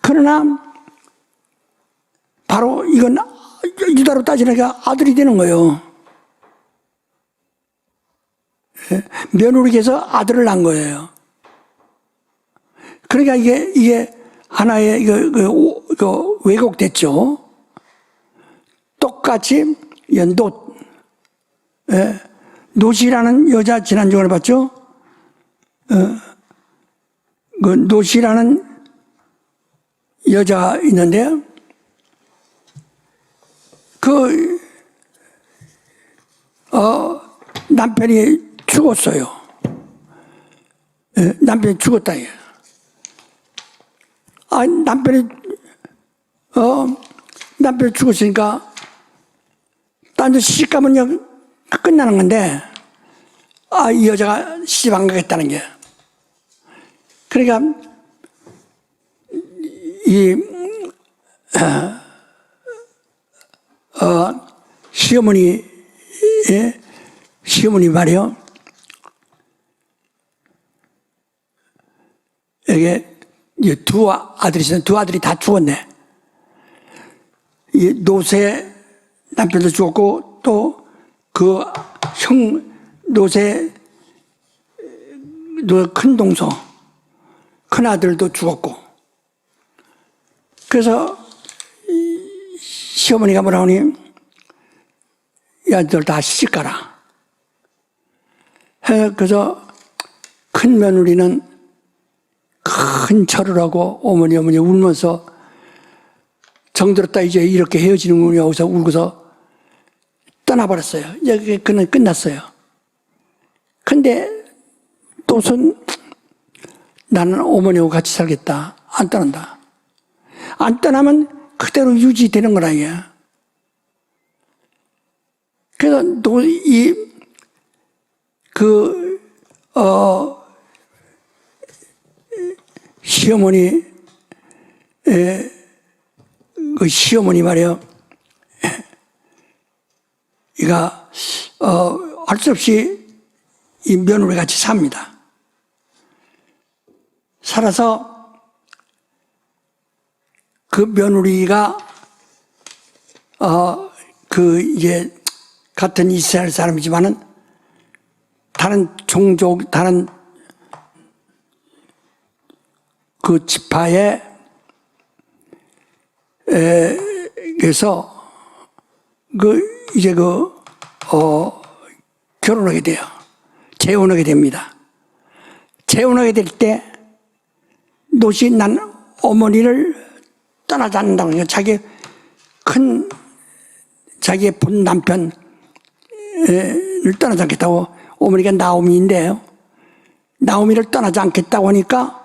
그러나 바로 이건 유다로 따지니까 아들이 되는 거예요. 며느리께서 아들을 낳은 거예요. 그러니까 이게 하나의 왜곡됐죠. 똑같이 놋, 놋이라는 여자 지난주에 봤죠? 그 놋이라는 여자 있는데 남편이 죽었어요. 예, 남편이 죽었다. 남편이 죽었으니까, 딴 데 시집 가면 끝나는 건데, 이 여자가 시집 안 가겠다는 게. 그러니까, 시어머니 말이요. 이게 두 아들이 있었는데 두 아들이 다 죽었네. 이 노새 남편도 죽었고 또 그 노새 큰 동서 큰 아들도 죽었고. 그래서 시어머니가 뭐라 하니, 야, 너 다 시집 가라. 그래서 큰 며느리는 큰 절을 하고 어머니 울면서 정들었다 이제 이렇게 헤어지는군요 하고서 울고서 떠나버렸어요. 이제 그는 끝났어요. 근데 또선 나는 어머니하고 같이 살겠다. 안 떠난다. 안 떠나면 그대로 유지되는 거라 이게. 그래서 또 시어머니 말이요. 이가 할 수 없이 이 며느리 같이 삽니다. 살아서 그 며느리가 이제 같은 이스라엘 사람이지만은 다른 종족, 다른 그 지파에 그래서 이제 결혼하게 돼요. 재혼하게 됩니다. 재혼하게 될 때 롯이 난 어머니를 떠나지 않는다고 해요. 자기의 본 남편을 떠나지 않겠다고. 어머니가 나오미인데요. 나오미를 떠나지 않겠다고 하니까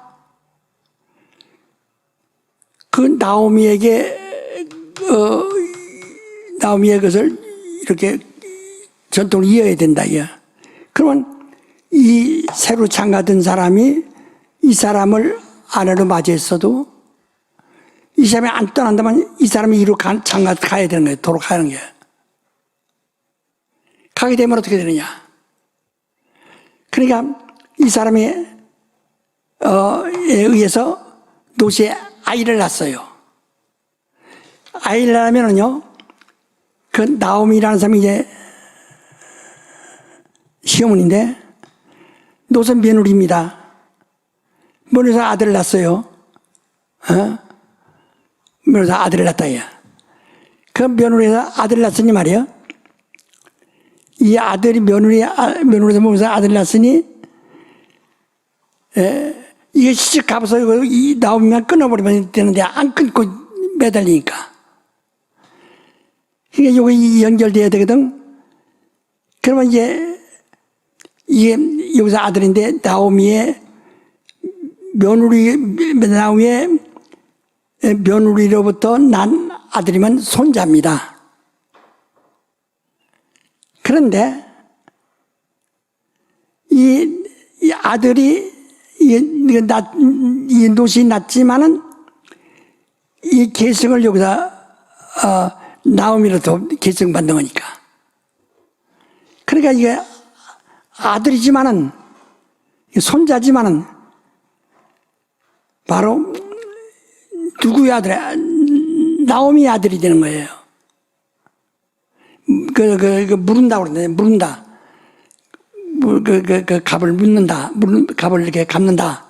그 나오미의 것을 이렇게 전통을 이어야 된다. 그러면 이 새로 장가든 사람이 이 사람을 아내로 맞이했어도 이 사람이 안 떠난다면 이 사람이 이로 장가 가야 되는 거예요. 도로 가는 게. 가게 되면 어떻게 되느냐. 그러니까 이 사람이 의해서 롯이 아이를 낳았어요. 아이를 낳으면은요, 그 나오미라는 사람이 이제 시어머니인데 롯은 며느리입니다. 며느리에서 아들을 낳았어요. 며느리에서 아들을 낳았다. 그 며느리에서 아들을 낳았으니 말이에요. 이 아들이 며느리에서 아들을 낳았으니 이게 시집 가서 이 나오미만 끊어버리면 되는데 안 끊고 매달리니까. 그러니까 이게 연결돼야 되거든. 그러면 이게 여기서 아들인데 나오미의 며느리로부터 난 아들이면 손자입니다. 그런데 이 아들이 이 롯이 낳지만은 이 계승을 여기서 나오미로부터 계승받는 거니까. 그러니까 이게 아들이지만은 손자지만은 바로 누구의 아들이야? 나오미의 아들이 되는 거예요. 물은다고 그러는데, 물은다. 갑을 묻는다. 갑을 이렇게 갚는다.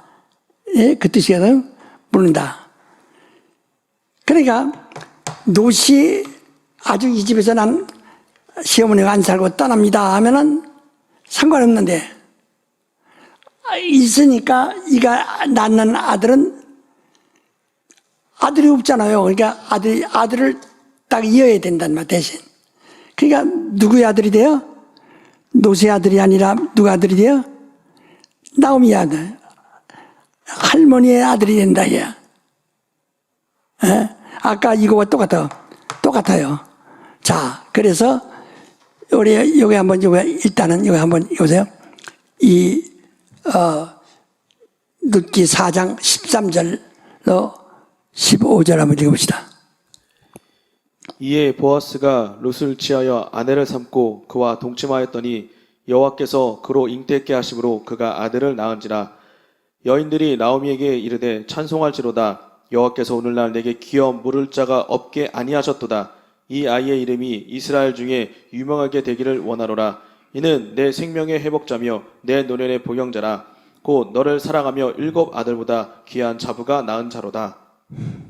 예? 그 뜻이거든. 묻는다. 그러니까, 롯이 아주 이 집에서 난 시어머니가 안 살고 떠납니다 하면은 상관없는데, 있으니까 이가 낳는 아들은 아들이 없잖아요. 그러니까 아들을 딱 이어야 된단 말 대신. 그러니까 누구의 아들이 돼요? 노새 아들이 아니라 누구 아들이 돼요? 나오미 아들. 할머니의 아들이 된다 얘. 아까 이거와 똑같아요. 자, 그래서 우리 여기 한번 일단은 여기 한번 보세요. 룻기 4장 13절로 15절 한번 읽어봅시다. 이에 보아스가 룻을 취하여 아내를 삼고 그와 동침하였더니 여호와께서 그로 잉태케 하심으로 그가 아들을 낳은지라. 여인들이 나오미에게 이르되 찬송할지로다. 여호와께서 오늘날 내게 기어 물을 자가 없게 아니하셨도다. 이 아이의 이름이 이스라엘 중에 유명하게 되기를 원하노라. 이는 내 생명의 회복자며 내 노년의 보경자라. 곧 너를 사랑하며 7 아들보다 귀한 자부가 낳은 자로다.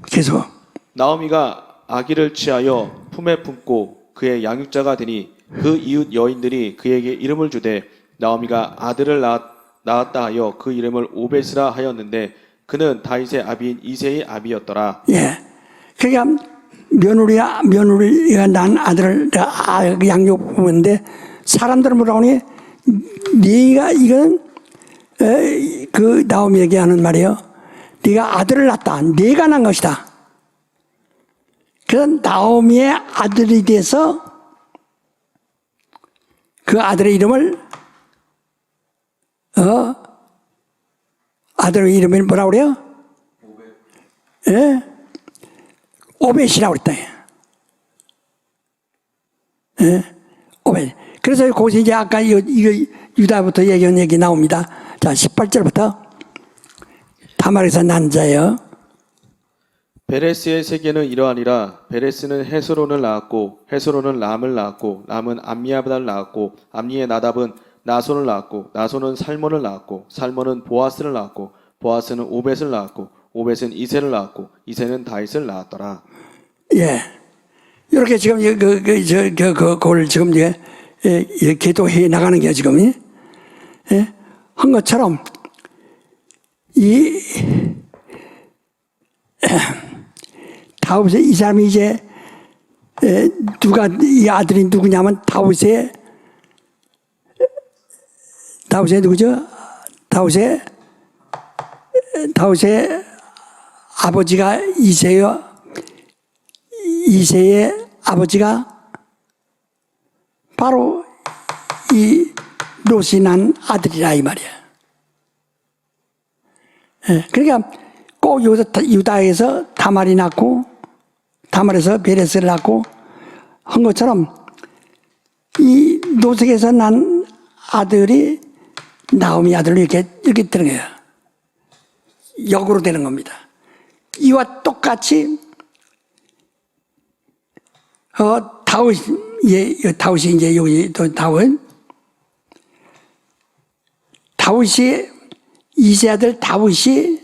계속. 나오미가 아기를 취하여 품에 품고 그의 양육자가 되니 그 이웃 여인들이 그에게 이름을 주되 나오미가 아들을 낳았다 하여 그 이름을 오벳이라 하였는데 그는 다윗의 아비인 이새의 아비였더라. 예. 그러니까 며느리가 낳은 아들을 양육 보는데 사람들은 뭐라고 하니? 네가 이건 그 나오미에게 하는 말이에요. 네가 아들을 낳았다. 네가 낳은 것이다. 그래서 나오미의 아들이 돼서 그 아들의 이름을 아들의 이름을 뭐라고 그래요? 예? 오벳이라고 그랬다. 예? 오벳. 그래서 거기서 이제 아까 이거 유다부터 얘기한 얘기 나옵니다. 자, 18절부터 다말에서 난 자예요. 베레스의 세계는 이러하니라. 베레스는 헤스론을 낳았고 헤스론은 람을 낳았고 람은 암미아다를 낳았고 암미의 나답은 나손을 낳았고 나손은 살몬을 낳았고 살몬은 보아스를 낳았고 보아스는 오벳을 낳았고 오벳은 이새를 낳았고 이새는 다윗을 낳았더라. 예. 이렇게 지금 그걸 지금 계도해 나가는 게 지금 예? 한 것처럼 다윗의 이 사람이 이제 누가 이 아들이 누구냐면 다윗의 누구죠? 다윗의 아버지가 이새요. 이새의 아버지가 바로 이 롯이 난 아들이라 이 말이야. 그러니까 꼭 유다에서 다말이 낳고 다말에서 베레스를 낳고 한 것처럼 이 노색에서 난 아들이 나오미 아들로 이렇게 되는 거예요. 역으로 되는 겁니다. 이와 똑같이 다윗이 이제 여기 또 다윗이 이세 아들 다윗이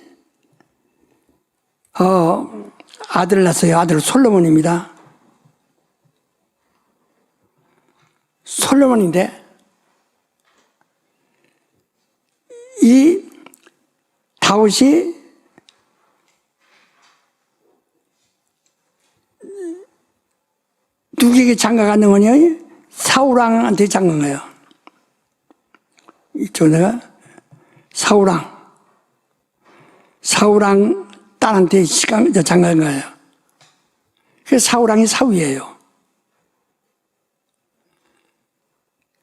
아들을 낳았어요. 아들 솔로몬입니다. 솔로몬인데 이 다윗이 누구에게 장가가 는 거냐? 사울왕한테 장가간 거예요. 이쪽 내가 사울왕 딸한테 장가간 거예요. 그래서 사울왕이 사위예요.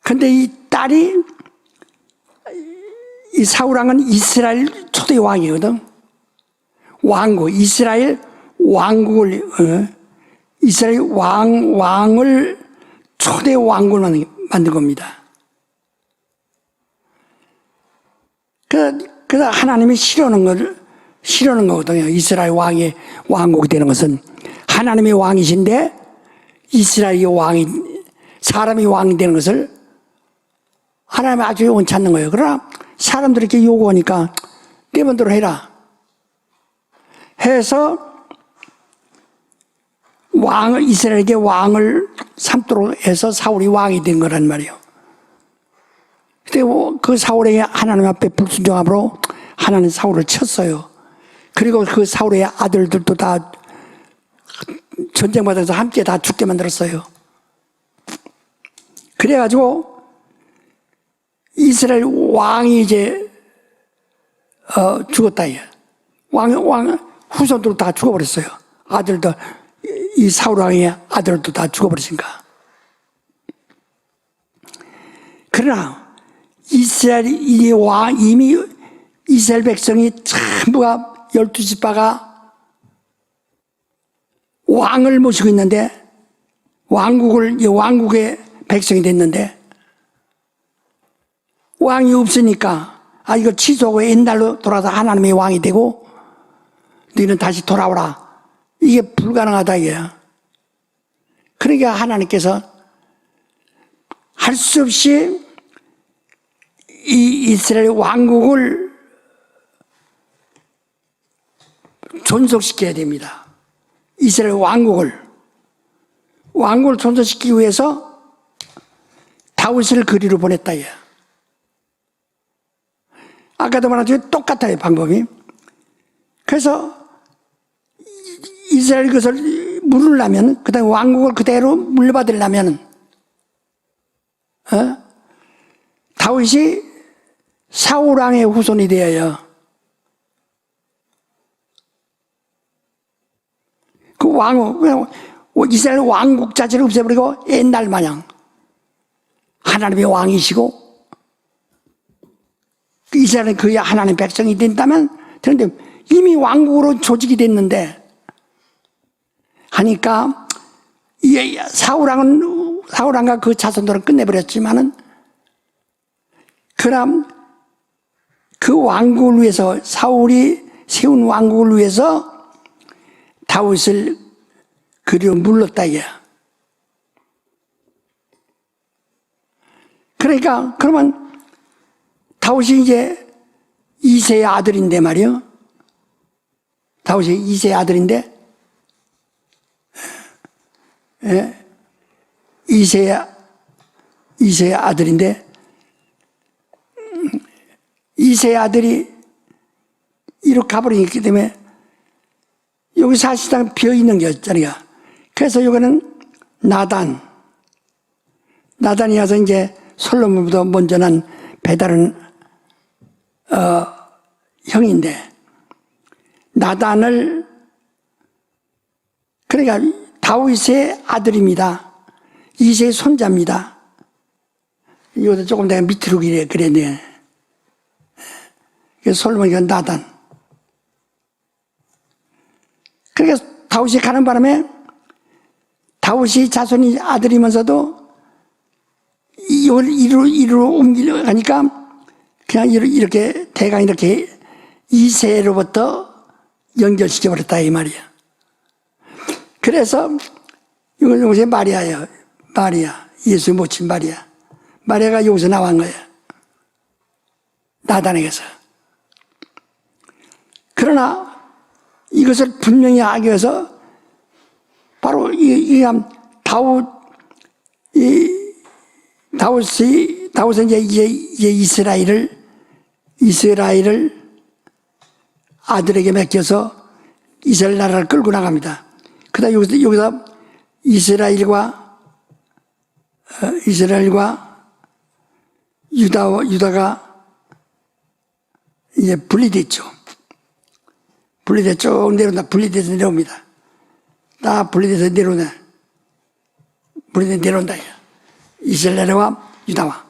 근데 이 딸이 이 사울왕은 이스라엘 초대 왕이거든. 왕국, 이스라엘 왕국을 이스라엘 왕을 초대 왕국을 만든 겁니다. 그래서 하나님이 싫어하는 거거든요. 이스라엘 왕의 왕국이 되는 것은 하나님의 왕이신데 이스라엘의 사람이 왕이 되는 것을 하나님이 아주 원치 않는 거예요. 그러나 사람들이 이렇게 요구하니까 네 번대로 해라 해서 이스라엘에게 왕을 삼도록 해서 사울이 왕이 된 거란 말이에요. 근데 그 사울에게 하나님 앞에 불순종함으로 하나님 사울을 쳤어요. 그리고 그 사울의 아들들도 다 전쟁 받아서 함께 다 죽게 만들었어요. 그래가지고 이스라엘 왕이 이제 죽었다. 왕 후손들 다 죽어버렸어요. 아들도 이 사울 왕의 아들도 다 죽어버렸으니까. 그러나 이미 이스라엘 백성이 전부가 12지파가 왕을 모시고 있는데 왕국의 백성이 됐는데 왕이 없으니까 이거 취소하고 옛날로 돌아서 하나님의 왕이 되고 너희는 다시 돌아오라. 이게 불가능하다 이게요. 그러니까 하나님께서 할 수 없이 이 이스라엘 왕국을 존속시켜야 됩니다. 이스라엘 왕국을 존속시키기 위해서 다윗을 그리로 보냈다. 아까도 말했지만 똑같아요, 방법이. 그래서 이스라엘 것을 물으려면, 그 다음에 왕국을 그대로 물려받으려면, 다윗이 사울왕의 후손이 되어요. 그 이스라엘 왕국 자체를 없애버리고 옛날 마냥 하나님의 왕이시고 이스라엘은 그의 하나님 백성이 된다면 그런데 이미 왕국으로 조직이 됐는데 하니까 사울왕과 그 자손들은 끝내버렸지만은 그럼 그 왕국을 위해서 사울이 세운 왕국을 위해서 다윗을 그리로 물렀다 이거야. 그러니까 그러면 다윗이 이제 이새의 아들인데 말이요. 다윗이 이새의 아들인데 이새의 아들인데 이새의 아들이 이렇게 가버리기 때문에 여기 사실상 비어있는 게 있잖아요. 그래서 이거는 나단이 와서 이제 솔로몬보다 먼저 난 베달은 형인데 나단을 그러니까 다윗의 아들입니다. 이새의 손자입니다. 이것도 조금 내가 밑으로 그랬네. 그래서 솔로몬이가 나단. 그러니까 다윗이 가는 바람에 다윗이 자손이 아들이면서도 이리로 옮기려 하니까 그냥 이렇게 대강 이렇게 이세로부터 연결시켜 버렸다 이 말이야. 그래서 이건 여기서 마리아예요. 마리아, 예수 모친 마리아. 마리아가 여기서 나온 거야. 나단에게서. 그러나 이것을 분명히 하기 위해서 바로 다윗은 이제 이스라엘을 아들에게 맡겨서 이스라엘 나라를 끌고 나갑니다. 그다음 여기서 이스라엘과 유다가 이제 분리됐죠. 분리됐죠. 분리돼서 내려옵니다. 다 분리돼서 내려온다. 이스라엘과 유다와.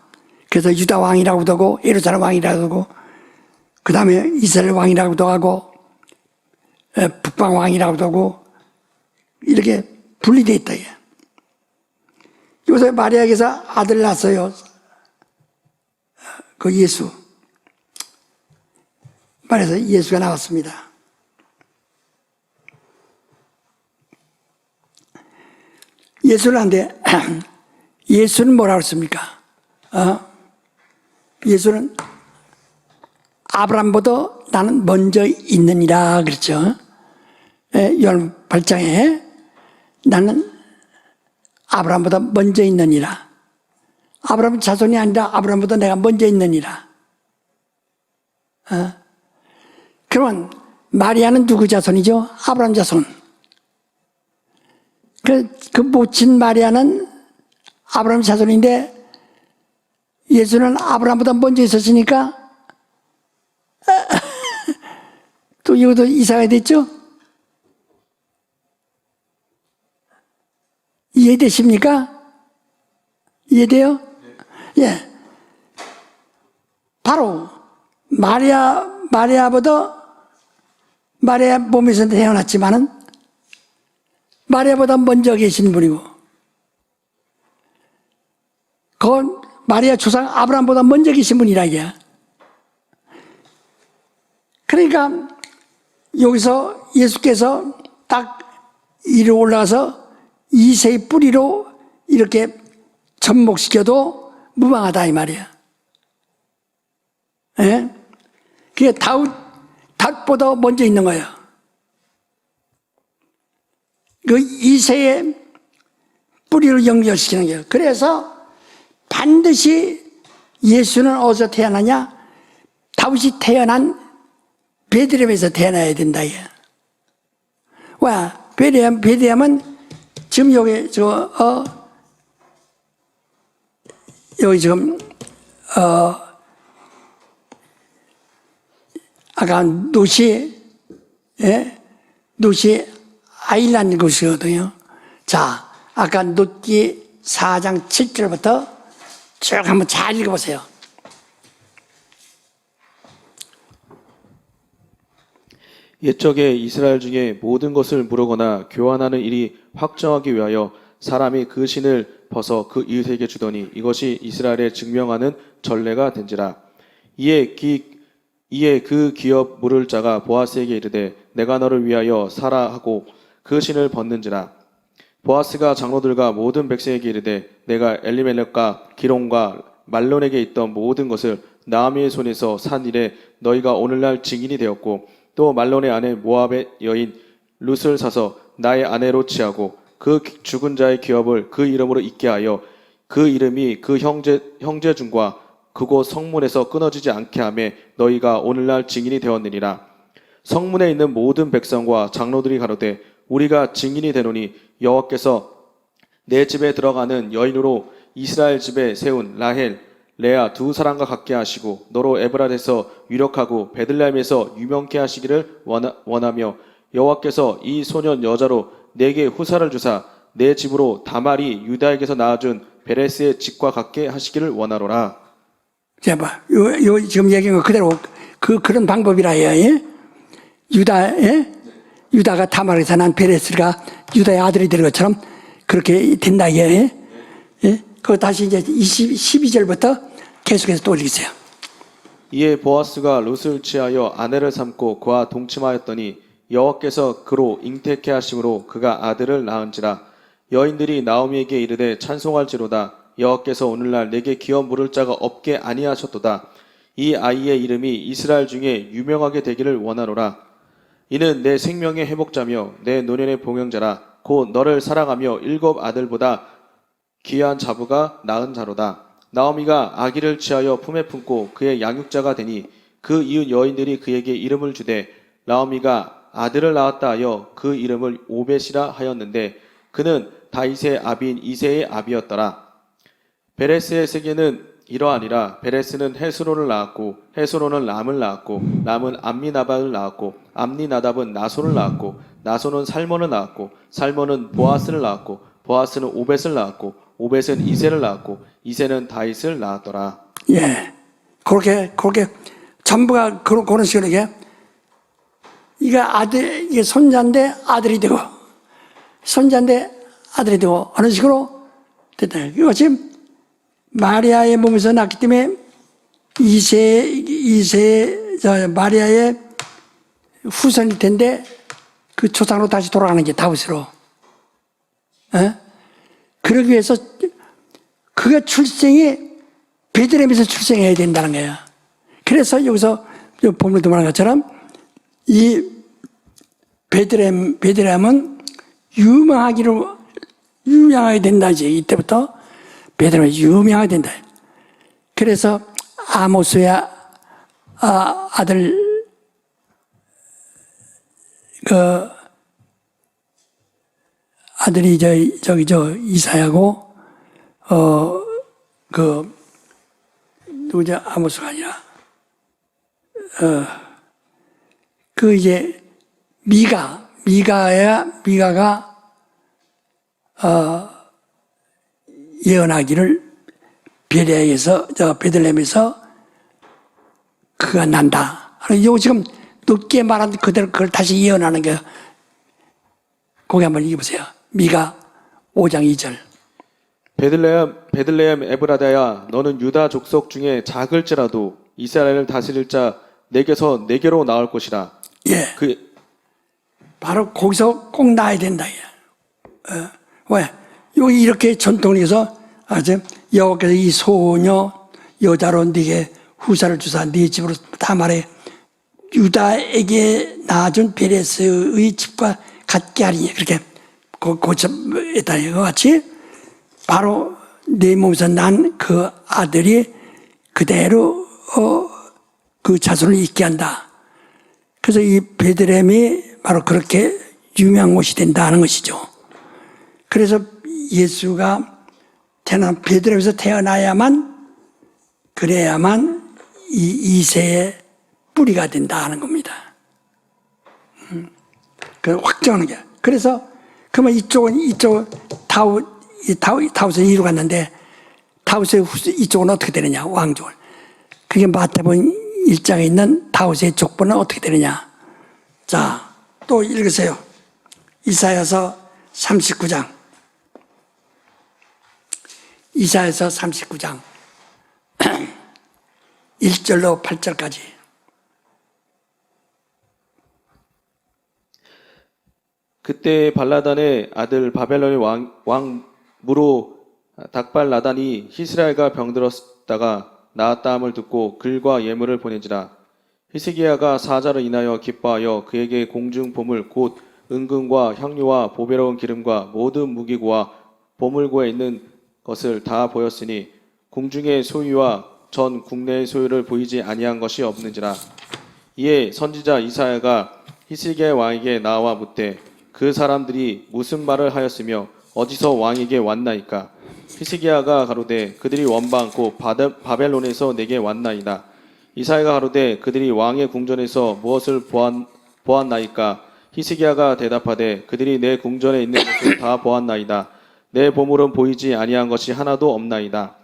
그래서 유다 왕이라고도 하고, 예루살렘 왕이라고도 하고, 그 다음에 이스라엘 왕이라고도 하고, 북방 왕이라고도 하고, 이렇게 분리되어 있다. 요새 마리아에게서 아들 낳았어요. 그 예수. 말해서 예수가 나왔습니다. 예수를 한데 예수는 뭐라고 했습니까? 예수는 아브라함보다 나는 먼저 있느니라 그랬죠. 열 8장에 나는 아브라함보다 먼저 있느니라. 아브라함 자손이 아니라 아브라함보다 내가 먼저 있느니라. 그러면 마리아는 누구 자손이죠? 아브라함 자손. 그 모친 마리아는 아브라함 자손인데 예수는 아브라함보다 먼저 있었으니까 또 이것도 이상하게 됐죠? 이해되십니까? 이해돼요? 예. 바로 마리아 몸에서 태어났지만은 마리아보다 먼저 계신 분이고, 그건 마리아 조상 아브라함보다 먼저 계신 분이라 이게. 그러니까 여기서 예수께서 딱 이리 올라가서 이새의 뿌리로 이렇게 접목시켜도 무방하다 이 말이야. 예? 그게 다윗보다 먼저 있는 거예요. 그 이새의 뿌리를 연결시키는 거예요. 그래서 반드시 예수는 어디서 태어나냐? 다윗이 태어난 베들레헴에서 태어나야 된다 이게. 와, 베들레헴은 지금 여기 여기 지금 아까 노시 아일란드 곳이거든요. 자, 아까 룻기 4장 7절부터 쭉 한번 잘 읽어보세요. 옛적에 이스라엘 중에 모든 것을 물어거나 교환하는 일이 확정하기 위하여 사람이 그 신을 벗어 그 이웃에게 주더니 이것이 이스라엘에 증명하는 전례가 된지라. 이에 그 기업 물을 자가 보아스에게 이르되 내가 너를 위하여 사라 하고 그 신을 벗는지라. 보아스가 장로들과 모든 백성에게 이르되 내가 엘리멜렉과 기론과 말론에게 있던 모든 것을 나아미의 손에서 산 일에 너희가 오늘날 증인이 되었고 또 말론의 아내 모압의 여인 룻을 사서 나의 아내로 취하고 그 죽은 자의 기업을 그 이름으로 잊게 하여 그 이름이 그 형제 중과 그곳 성문에서 끊어지지 않게 하매 너희가 오늘날 증인이 되었느니라. 성문에 있는 모든 백성과 장로들이 가로되 우리가 증인이 되노니 여호와께서 내 집에 들어가는 여인으로 이스라엘 집에 세운 라헬 레아 두 사람과 같게 하시고 너로 에브라데서 유력하고 베들레헴에서 유명케 하시기를 원하며 여호와께서 이 소년 여자로 내게 후사를 주사 내 집으로 다말이 유다에게서 낳아준 베레스의 집과 같게 하시기를 원하노라. 자, 봐. 요 지금 얘기한 거 그대로 그런 방법이라 해요. 예? 유다가 다말에서 난 베레스가 유다의 아들이 될 것처럼 그렇게 된다 예? 예? 그거 다시 이제 12절부터 계속해서 또 읽으세요. 이에 보아스가 룻을 취하여 아내를 삼고 그와 동침하였더니 여호와께서 그로 잉태케 하심으로 그가 아들을 낳은지라. 여인들이 나오미에게 이르되 찬송할지로다. 여호와께서 오늘날 내게 기업 물을 자가 없게 아니하셨도다. 이 아이의 이름이 이스라엘 중에 유명하게 되기를 원하노라. 이는 내 생명의 회복자며 내 노년의 봉영자라. 곧 너를 사랑하며 7 아들보다 귀한 자부가 낳은 자로다. 나오미가 아기를 취하여 품에 품고 그의 양육자가 되니 그 이웃 여인들이 그에게 이름을 주되 나오미가 아들을 낳았다 하여 그 이름을 오벳이라 하였는데 그는 다윗의 아비인 이새의 아비였더라. 베레스의 세계는 이러하니라. 베레스는 헤스론을 낳았고 헤스론은 람을 낳았고 람은 암미나답을 낳았고 암미나답은 나손을 낳았고 나손은 살몬을 낳았고 살몬은 보아스를 낳았고 보아스는 오벳을 낳았고 오벳은 이새를 낳았고 이새는 다윗을 낳았더라. 예, 그렇게 전부가 그런 식으로 이게 이게 손자인데 아들이 되고 손자인데 아들이 되고 어느 식으로 됐다. 이거 지금 마리아의 몸에서 낳기 때문에 마리아의 후손일 텐데 그 조상으로 다시 돌아가는 게 다윗으로. 그러기 위해서 그가 출생이 베들레헴에서 출생해야 된다는 거야. 그래서 여기서 본문도 말한 것처럼 이 베들레헴은 유명하게 된다. 이제 이때부터 베들레헴이 유명하게 된다. 그래서 아모스의 아들 아들이 이사야고, 누구죠? 아모스가 아니라, 이제, 미가가, 예언하기를 베들레헴에서 그가 난다. 이거 지금 늦게 말한 그대로 그걸 다시 예언하는 거예요. 거기 한번 읽어보세요. 미가 5장 2절. 베들레헴 에브라다야 너는 유다 족속 중에 작을지라도 이스라엘을 다스릴 자 내게서 내게로 나올 것이라. 예. 바로 거기서 꼭 나야 된다. 왜? 여기 이렇게 전통을 해서 여호와께서 이 소녀 여자로 네게 후사를 주사 네 집으로 다 말해 유다에게 낳아준 베레스의 집과 같게 하리니 그렇게 고쳤다 이거 같이 바로 내 몸에서 난 그 아들이 그대로 그 자손을 잇게 한다. 그래서 이 베들레헴이 바로 그렇게 유명한 곳이 된다는 것이죠. 그래서 예수가 베들레헴에서 태어나야만 그래야만 이 이세의 뿌리가 된다 하는 겁니다. 그 확정하는 게. 그래서 그러면 이쪽 다윗을 이루 갔는데 다윗의 이쪽은 어떻게 되느냐? 왕족을. 그게 마태복음 1장에 있는 다윗의 족보는 어떻게 되느냐? 자, 또 읽으세요. 이사야서 39장. 이사야서 39장 1절로 8절까지. 그때 발라단의 아들 바벨론의 왕무로 닥발라단이 히스라엘과 병들었다가 나았다함을 듣고 글과 예물을 보내지라. 히스기야가 사자를 인하여 기뻐하여 그에게 공중 보물 곧 은금과 향유와 보배로운 기름과 모든 무기고와 보물고에 있는 것을 다 보였으니 궁중의 소유와 전 국내의 소유를 보이지 아니한 것이 없는지라. 이에 선지자 이사야가 히스기야 왕에게 나와 묻되 그 사람들이 무슨 말을 하였으며 어디서 왕에게 왔나이까? 히스기야가 가로되 그들이 원방 곧 바벨론에서 내게 왔나이다. 이사야가 가로되 그들이 왕의 궁전에서 무엇을 보았나이까? 히스기야가 대답하되 그들이 내 궁전에 있는 것을 다 보았나이다. 내 보물은 보이지 아니한 것이 하나도 없나이다.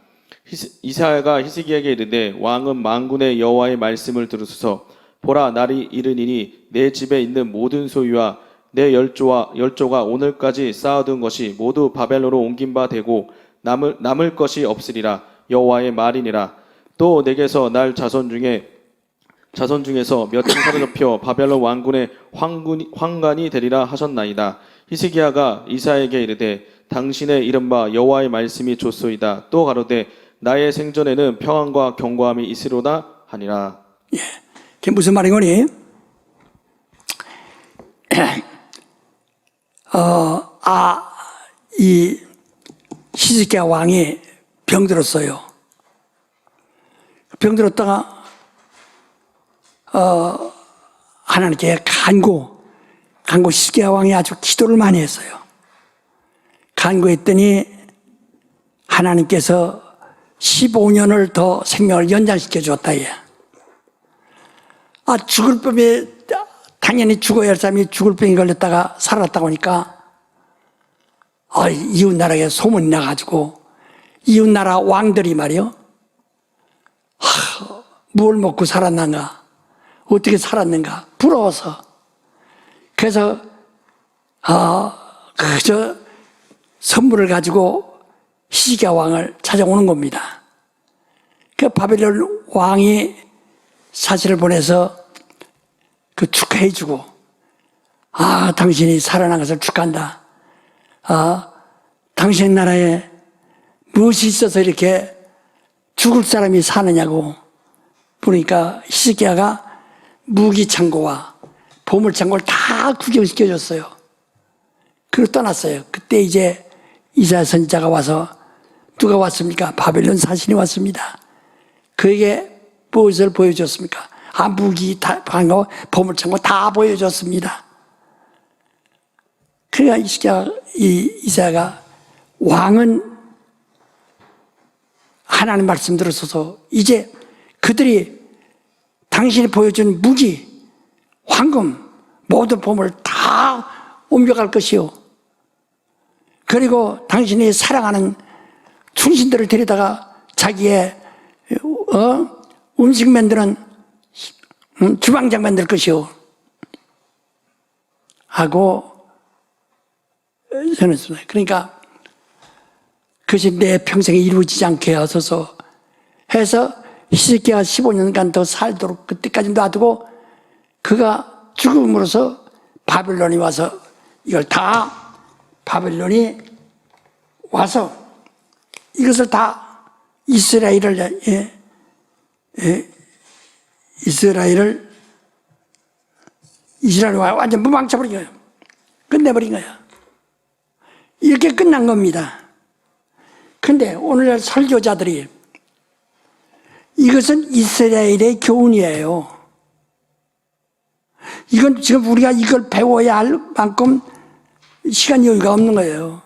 이사야가 히스기야에게 이르되 왕은 만군의 여호와의 말씀을 들으소서. 보라 날이 이르니니 내 집에 있는 모든 소유와 내 열조가 오늘까지 쌓아둔 것이 모두 바벨론으로 옮긴 바 되고 남을 것이 없으리라. 여호와의 말이니라. 또 내게서 날 자손 중에서 몇이 사로잡혀 바벨론 왕군의 황관이 되리라 하셨나이다. 히스기야가 이사야에게 이르되 당신의 이른바 여호와의 말씀이 좋소이다. 또 가로되 나의 생전에는 평안과 견고함이 있으로다 하니라. 예, 그게 무슨 말이거니? 이 히스기야 왕이 병들었어요. 병들었다가 하나님께 간구 히스기야 왕이 아주 기도를 많이 했어요. 간구했더니 하나님께서 15년을 더 생명을 연장시켜 주었다. 죽을 병에 당연히 죽어야 할 사람이 죽을 병에 걸렸다가 살았다고 하니까 이웃나라에 소문이 나가지고 이웃나라 왕들이 말이요. 뭘 먹고 살았는가? 어떻게 살았는가? 부러워서. 그래서 그저 선물을 가지고 히스기야 왕을 찾아오는 겁니다. 그 바벨론 왕이 사실을 보내서 축하해주고, 당신이 살아난 것을 축하한다. 당신 나라에 무엇이 있어서 이렇게 죽을 사람이 사느냐고 보니까 히스기야가 무기창고와 보물창고를 다 구경시켜줬어요. 그리고 떠났어요. 그때 이제 이사야 선지자가 와서 누가 왔습니까? 바벨론 사신이 왔습니다. 그에게 무엇을 보여줬습니까? 무기, 보물창고 다 보여줬습니다. 그러니까 이사야가 왕은 하나님 말씀 들었어서 이제 그들이 당신이 보여준 무기, 황금, 모든 보물을 다 옮겨갈 것이요. 그리고 당신이 사랑하는 충신들을 데려다가 자기의 음식 만드는 주방장 만들 것이요. 하고 전했습니다. 그러니까 그것이 내 평생에 이루어지지 않게 하소서 해서 히스기야가 15년간 더 살도록 그때까지 놔두고 그가 죽음으로써 바벨론이 와서 이걸 다 바벨론이 와서 이것을 다 이스라엘을 완전 무방쳐버린 거예요. 끝내버린 거예요. 이렇게 끝난 겁니다. 근데 오늘날 설교자들이 이것은 이스라엘의 교훈이에요. 이건 지금 우리가 이걸 배워야 할 만큼 시간 여유가 없는 거예요.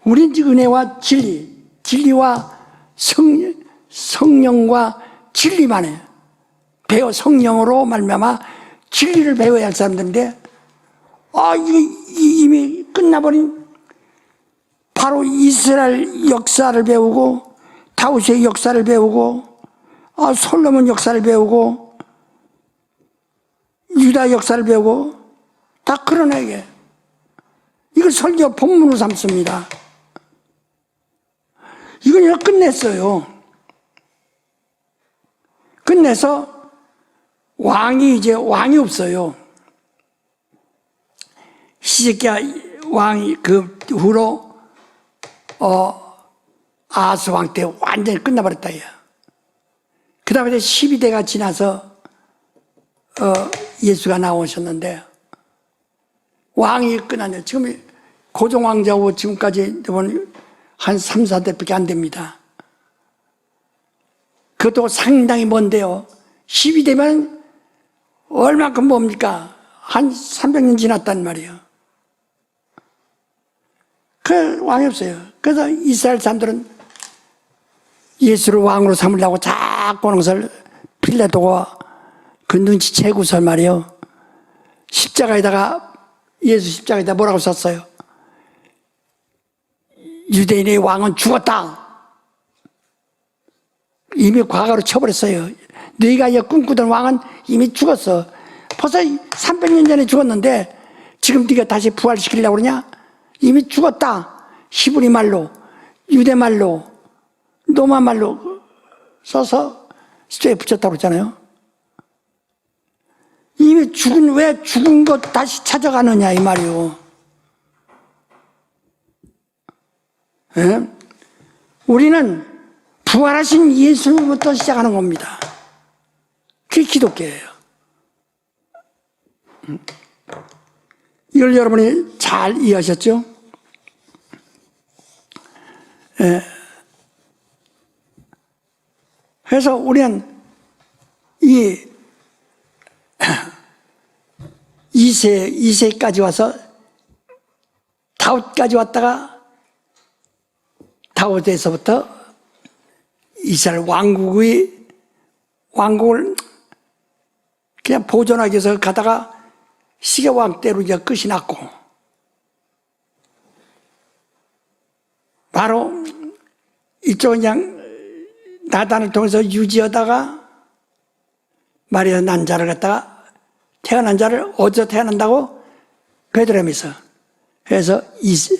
우린 은혜와 진리와 성령과 진리만 해. 성령으로 말미암아 진리를 배워야 할 사람들인데, 이거 이미 끝나버린 바로 이스라엘 역사를 배우고, 다윗의 역사를 배우고, 솔로몬 역사를 배우고, 유다 역사를 배우고, 다 그런 애게. 이걸 설교 본문으로 삼습니다. 이건 이거 끝냈어요. 끝내서 이제 왕이 없어요. 히스기야 왕이 그 후로 아하스 왕 때 완전히 끝나버렸다. 그 다음에 12대가 지나서 예수가 나오셨는데 왕이 끝났네요. 지금 고종왕자고 지금까지 한 3, 4대밖에 안 됩니다. 그것도 상당히 먼데요. 12대면 얼만큼 뭡니까? 한 300년 지났단 말이에요. 그 왕이 없어요. 그래서 이스라엘 사람들은 예수를 왕으로 삼으려고 자꾸 하는 것을 필라도가 그 눈치채고서 말이에요. 예수 십자가에다가 뭐라고 썼어요? 유대인의 왕은 죽었다. 이미 과거로 쳐버렸어요. 너희가 꿈꾸던 왕은 이미 죽었어. 벌써 300년 전에 죽었는데 지금 네가 다시 부활시키려고 그러냐? 이미 죽었다. 히브리 말로, 유대 말로, 로마 말로 써서 쇠에 붙였다고 그랬잖아요. 이미 왜 죽은 것 다시 찾아가느냐 이 말이요. 예? 우리는 부활하신 예수부터 시작하는 겁니다. 그게 기독교예요. 이걸 여러분이 잘 이해하셨죠? 예. 그래서 우리는 이 2세까지 와서 다윗까지 왔다가 다윗에서부터 이스라엘 왕국을 그냥 보존하기 위해서 가다가 시계왕 때로 이제 끝이 났고, 바로 이쪽은 그냥 나단을 통해서 유지하다가 말이야 난 자를 갖다가 태어난 자를 어디서 태어난다고? 베들레헴에서. 그래서 이제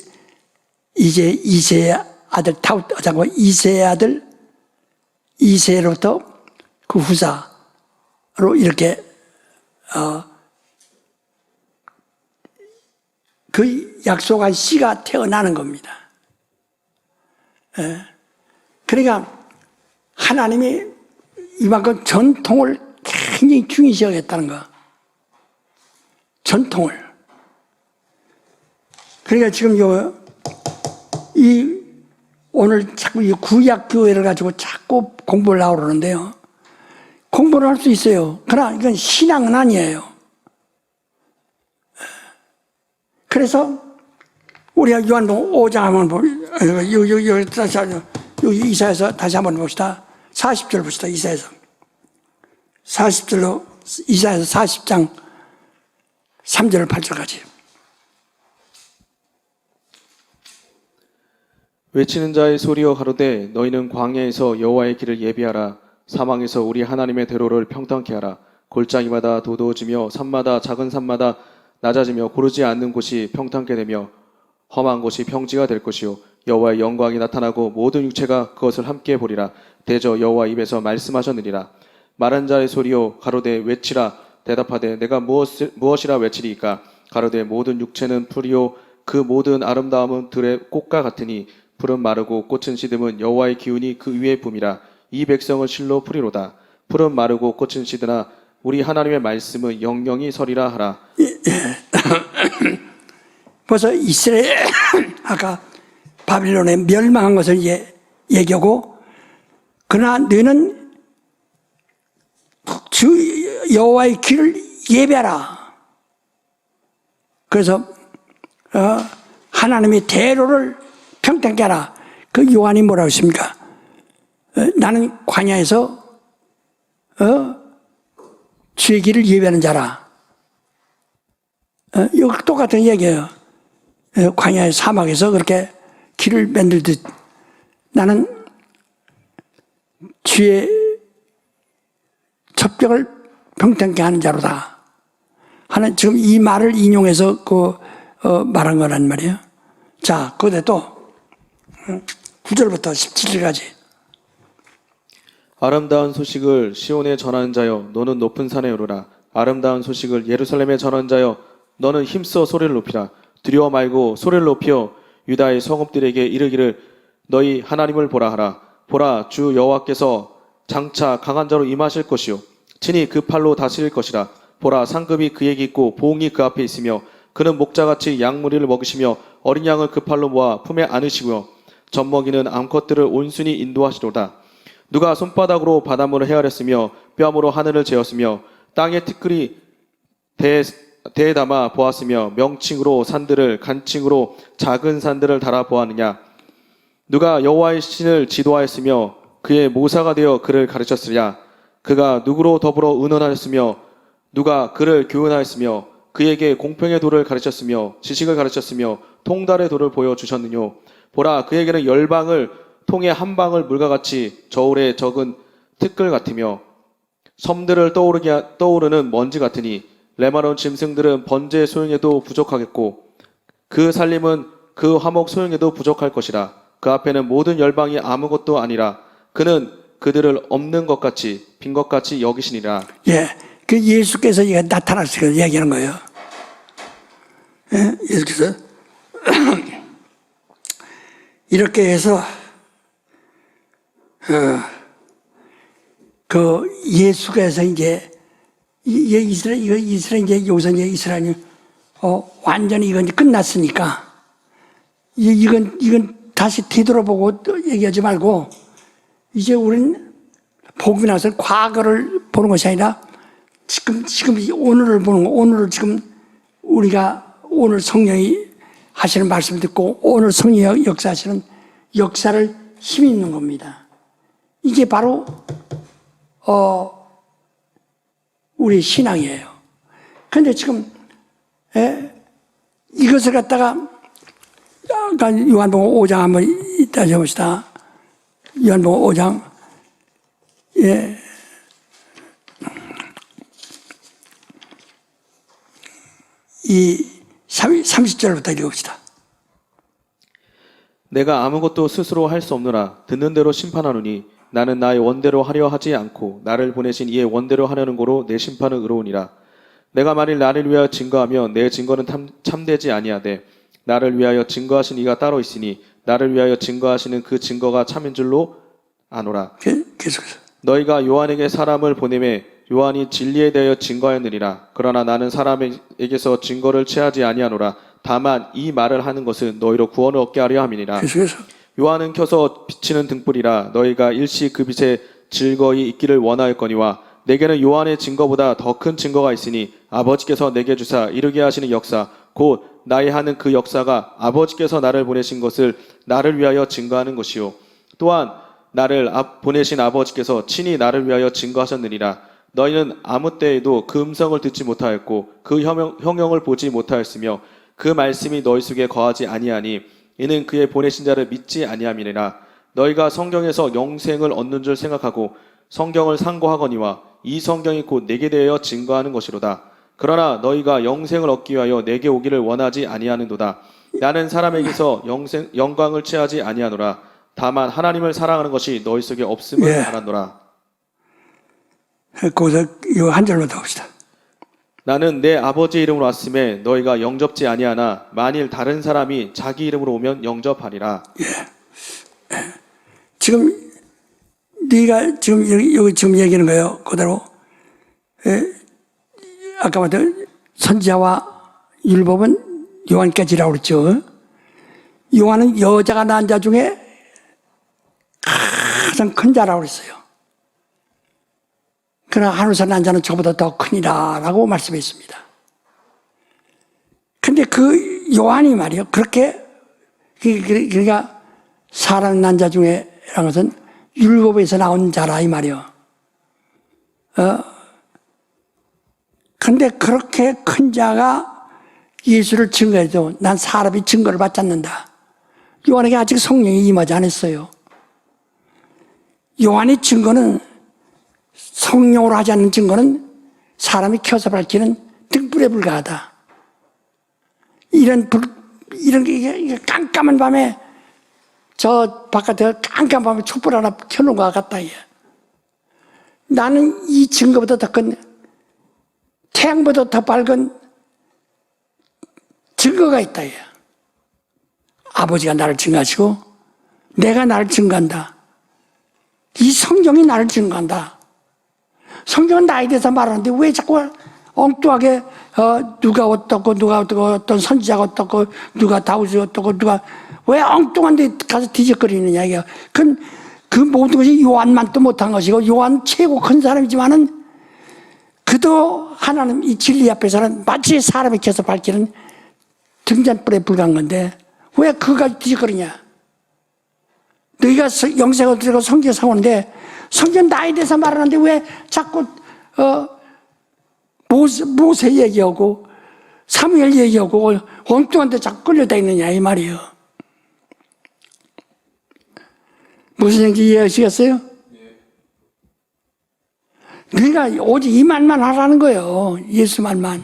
이세의 아들 다윗하고 이세의 아들 이세로부터 그 후사로 이렇게 그 약속한 씨가 태어나는 겁니다. 예. 그러니까 하나님이 이만큼 전통을 굉장히 중요시 여겼다는 거. 전통을. 그러니까 지금 오늘 자꾸 이 구약교회를 가지고 자꾸 공부를 하고 그러는데요. 공부를 할 수 있어요. 그러나 이건 신앙은 아니에요. 그래서 우리가 요한복음 5장 한번 여기 이사야서 다시 한번 봅시다. 40절 봅시다. 이사야서 40절로 이사야서 40장 3절 8절까지. 외치는 자의 소리여 가로되 너희는 광야에서 여호와의 길을 예비하라. 사망에서 우리 하나님의 대로를 평탄케 하라. 골짜기마다 도도해지며 산마다 작은 산마다 낮아지며 고르지 않는 곳이 평탄케 되며 험한 곳이 평지가 될 것이요 여호와의 영광이 나타나고 모든 육체가 그것을 함께 보리라. 대저 여호와 입에서 말씀하셨느니라. 말한 자의 소리여 가로되 외치라. 대답하되 내가 무엇이라 외치리이까. 가로되 모든 육체는 풀이요 그 모든 아름다움은 들의 꽃과 같으니 풀은 마르고 꽃은 시듬은 여호와의 기운이 그 위에 붐이라. 이 백성은 실로 풀이로다. 풀은 마르고 꽃은 시드나 우리 하나님의 말씀은 영영이 서리라 하라. 벌써 이스라엘 아까 바빌론에 멸망한 것을 이제 얘기하고, 그러나 너는 주 여호와의 길을 예배하라. 그래서 하나님의 대로를 평탄케 하라. 그 요한이 뭐라고 했습니까? 나는 광야에서 주의 길을 예배하는 자라. 이거 똑같은 얘기예요. 광야의 사막에서 그렇게 길을 만들듯 나는 주의 첩벽을 평탄케 하는 자로다. 하는 지금 이 말을 인용해서 말한 거란 말이에요. 자, 그런데 또 9절부터 17절까지. 아름다운 소식을 시온에 전하는 자여 너는 높은 산에 오르라. 아름다운 소식을 예루살렘에 전하는 자여 너는 힘써 소리를 높이라. 두려워 말고 소리를 높여 유다의 성읍들에게 이르기를 너희 하나님을 보라 하라. 보라 주 여호와께서 장차 강한 자로 임하실 것이요 친히 그 팔로 다스릴 것이라. 보라 상급이 그에게 있고 보응이 그 앞에 있으며 그는 목자같이 양무리를 먹으시며 어린 양을 그 팔로 모아 품에 안으시고요 젖먹이는 암컷들을 온순히 인도하시도다. 누가 손바닥으로 바닷물을 헤아렸으며 뺨으로 하늘을 재었으며 땅의 티끌이 대에 담아 보았으며 명칭으로 산들을 간칭으로 작은 산들을 달아 보았느냐. 누가 여호와의 신을 지도하였으며 그의 모사가 되어 그를 가르쳤으랴. 그가 누구로 더불어 의논하였으며 누가 그를 교훈하였으며 그에게 공평의 도를 가르쳤으며 지식을 가르쳤으며 통달의 도를 보여주셨느뇨. 보라 그에게는 열방을 통에 한 방울 물과 같이 저울에 적은 티끌 같으며 섬들을 떠오르는 먼지 같으니 레바논 짐승들은 번제 소용에도 부족하겠고 그 살림은 그 화목 소용에도 부족할 것이라. 그 앞에는 모든 열방이 아무것도 아니라 그는 그들을 없는 것 같이 빈 것 같이 여기시니라. 예, 그 예수께서 이게 나타났을 때 얘기하는 거예요. 예, 예수께서 이렇게 해서 그 예수께서 이제 이스라엘 이제 여기서 이제 이스라엘이 완전히 이건 이제 끝났으니까 이건 다시 뒤돌아보고 얘기하지 말고 이제 우리는 복이 나서 과거를 보는 것이 아니라 지금 오늘을 보는 거. 오늘을 지금 우리가 오늘 성령이 하시는 말씀을 듣고 오늘 성령이 역사하시는 역사를 힘 있는 겁니다. 이게 바로 우리 신앙이에요. 그런데 지금 이것을 갖다가 요한복음 5장 한번 다시 봅시다. 요한복음 5장 이 30절부터 읽어봅시다. 내가 아무것도 스스로 할 수 없노라. 듣는 대로 심판하노니 나는 나의 원대로 하려 하지 않고 나를 보내신 이의 원대로 하려는 거로 내 심판은 의로우니라. 내가 만일 나를 위하여 증거하면 내 증거는 참되지 아니하되 나를 위하여 증거하신 이가 따로 있으니 나를 위하여 증거하시는 그 증거가 참인 줄로 아노라. 계속해서. 너희가 요한에게 사람을 보내매 요한이 진리에 대하여 증거하였느니라. 그러나 나는 사람에게서 증거를 취하지 아니하노라. 다만 이 말을 하는 것은 너희로 구원을 얻게 하려 함이니라. 계속해서. 요한은 켜서 비치는 등불이라. 너희가 일시 그 빛에 즐거이 있기를 원하였거니와 내게는 요한의 증거보다 더 큰 증거가 있으니 아버지께서 내게 주사 이르게 하시는 역사 곧 나의 하는 그 역사가 아버지께서 나를 보내신 것을 나를 위하여 증거하는 것이요 또한 나를 보내신 아버지께서 친히 나를 위하여 증거하셨느니라. 너희는 아무 때에도 그 음성을 듣지 못하였고 그 형용을 보지 못하였으며 그 말씀이 너희 속에 거하지 아니하니 이는 그의 보내신 자를 믿지 아니함이니라. 너희가 성경에서 영생을 얻는 줄 생각하고 성경을 상고하거니와 이 성경이 곧 내게 대하여 증거하는 것이로다. 그러나 너희가 영생을 얻기 위하여 내게 오기를 원하지 아니하는도다. 나는 사람에게서 영광을 취하지 아니하노라. 다만 하나님을 사랑하는 것이 너희 속에 없음을 예. 알았노라. 거기서 이거 한 절만 더 봅시다. 나는 내 아버지 이름으로 왔음에 너희가 영접지 아니하나 만일 다른 사람이 자기 이름으로 오면 영접하리라. 지금 네가 지금 여기 지금 얘기하는 거예요. 그대로 아까 말했던 선지자와 율법은 요한까지라고 그랬죠. 요한은 여자가 낳은 자 중에 가장 큰 자라고 그랬어요. 그러나 하늘에서 난 자는 저보다 더 크니라 라고 말씀했습니다. 근데 그 요한이 말이요. 그렇게 그러니까 사람 난 자 중에 라는 것은 율법에서 나온 자라 이 말이요. 근데 그렇게 큰 자가 예수를 증거해도 난 사람이 증거를 받지 않는다. 요한에게 아직 성령이 임하지 않았어요. 요한의 증거는 성령으로 하지 않는 증거는 사람이 켜서 밝히는 등불에 불과하다. 이런 게 깜깜한 밤에 저 바깥에 깜깜한 밤에 촛불 하나 켜놓은 것 같다. 나는 이 증거보다 더 큰 태양보다 더 밝은 증거가 있다. 아버지가 나를 증거하시고 내가 나를 증거한다. 이 성경이 나를 증거한다. 성경은 나에 대해서 말하는데 왜 자꾸 엉뚱하게 누가 어떻고 누가 어떻고 어떤 선지자가 어떻고 누가 다윗이 어떻고 누가 왜 엉뚱한 데 가서 뒤적거리느냐 이게 그 모든 것이 요한만 또 못한 것이고 요한 최고 큰 사람이지만은 그도 하나님 이 진리 앞에서는 마치 사람이 켜서 밝히는 등잔불에 불과한 건데 왜 그가 뒤적거리냐. 너희가 영생을 들고 성경 사오는데 성경 나에 대해서 말하는데 왜 자꾸 모세 얘기하고 사무엘 얘기하고 엉뚱한 데 자꾸 끌려다니느냐 이 말이에요. 무슨 얘기인지 이해하시겠어요? 너희가 오직 이 말만 하라는 거예요. 예수 말만.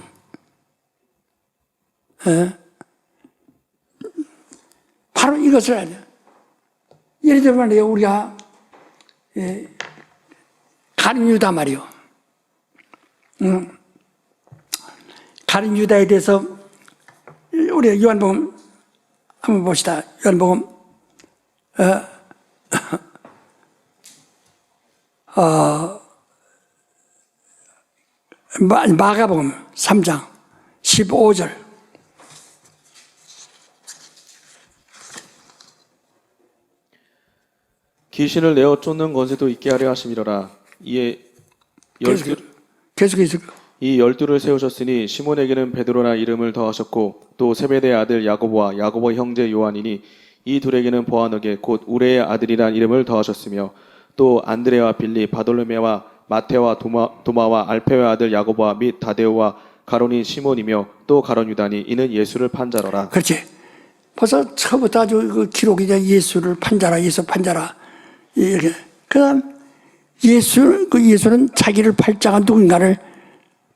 바로 이것을 해야 돼요. 예를 들면 우리가 가룟 유다 말이요. 가룟 유다에 대해서 우리 요한복음 한번 봅시다. 요한복음 마가복음 3장 15절. 귀신을 내어 쫓는 권세도 있게 하려 하심이로라. 이에 계속해서 이 12를 세우셨으니 시몬에게는 베드로라 이름을 더하셨고 또 세베대의 아들 야고보와 야고보 형제 요한이니 이 둘에게는 보아너게 곧 우레의 아들이란 이름을 더하셨으며 또 안드레와 빌리 바돌로메와 마테와 도마와 알페의 아들 야고보와 및 다데오와 가론이 시몬이며 또 가론 유다니 이는 예수를 판자로라. 그렇지. 벌써 처음부터 아주 그 기록이 예수를 판자라, 예수 판자라. 이렇게. 그 다음, 예수는 자기를 팔자가 누군가를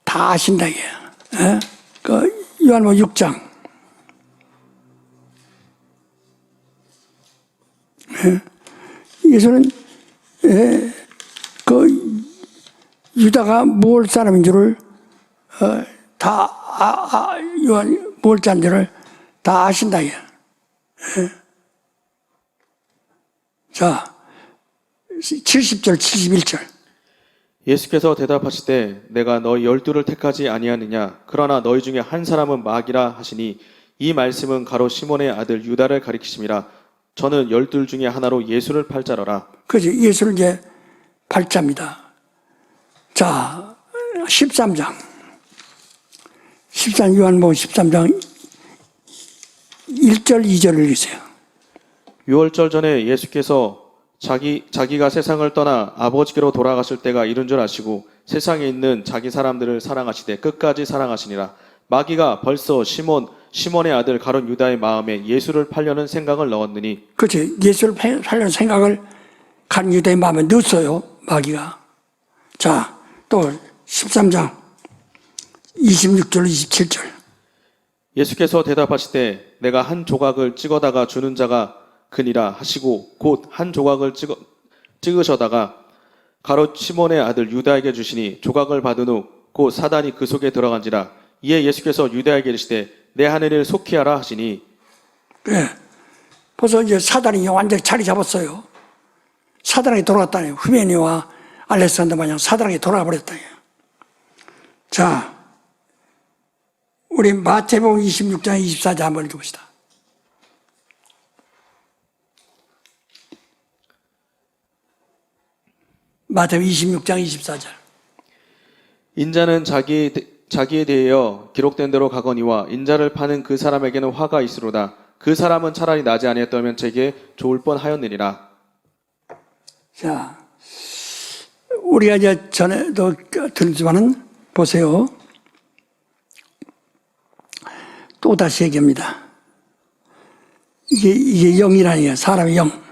다 아신다, 이게. 그, 요한복음 6장. 예수는, 그, 유다가 뭘 사람인 줄을, 요한, 뭘 자인 줄을 다 아신다, 이게. 자, 70절, 71절. 예수께서 대답하시되 내가 너희 12를 택하지 아니하느냐 그러나 너희 중에 한 사람은 마귀라 하시니 이 말씀은 가로 시몬의 아들 유다를 가리키심이라. 저는 12 중에 하나로 예수를 팔자로라. 그지 예수를 이제 팔자입니다. 자, 13장. 요한복음 13장 1절, 2절을 읽으세요. 유월절 전에 예수께서 자기가 세상을 떠나 아버지께로 돌아가실 때가 이른 줄 아시고 세상에 있는 자기 사람들을 사랑하시되 끝까지 사랑하시니라. 마귀가 벌써 시몬의 아들 가룟 유다의 마음에 예수를 팔려는 생각을 넣었느니 그렇지. 예수를 팔려는 생각을 가룟 유다의 마음에 넣었어요, 마귀가. 자, 또 13장 26절, 27절. 예수께서 대답하시되 내가 한 조각을 찍어다가 주는 자가 그니라 하시고 곧 한 조각을 찍으셔다가 가롯 시몬의 아들 유다에게 주시니 조각을 받은 후 곧 사단이 그 속에 들어간지라. 이에 예수께서 유다에게 이르시되 내 하는 일 속히 하라 하시니. 예. 벌써 이제 사단이 완전히 자리 잡았어요. 사단에게 돌아갔다네요. 후메니와 알렉산더 마냥 사단에게 돌아가 버렸다네요. 자, 우리 마태복음 26장 24절 한번 읽어봅시다. 마태복음 26장 24절. 인자는 자기에 대하여 기록된 대로 가거니와 인자를 파는 그 사람에게는 화가 있으로다. 그 사람은 차라리 나지 아니했다면 제게 좋을 뻔하였느니라. 자, 우리가 이제 전에도 들었지만은 보세요. 또 다시 얘기합니다. 이게 영이라는 게 사람의 영.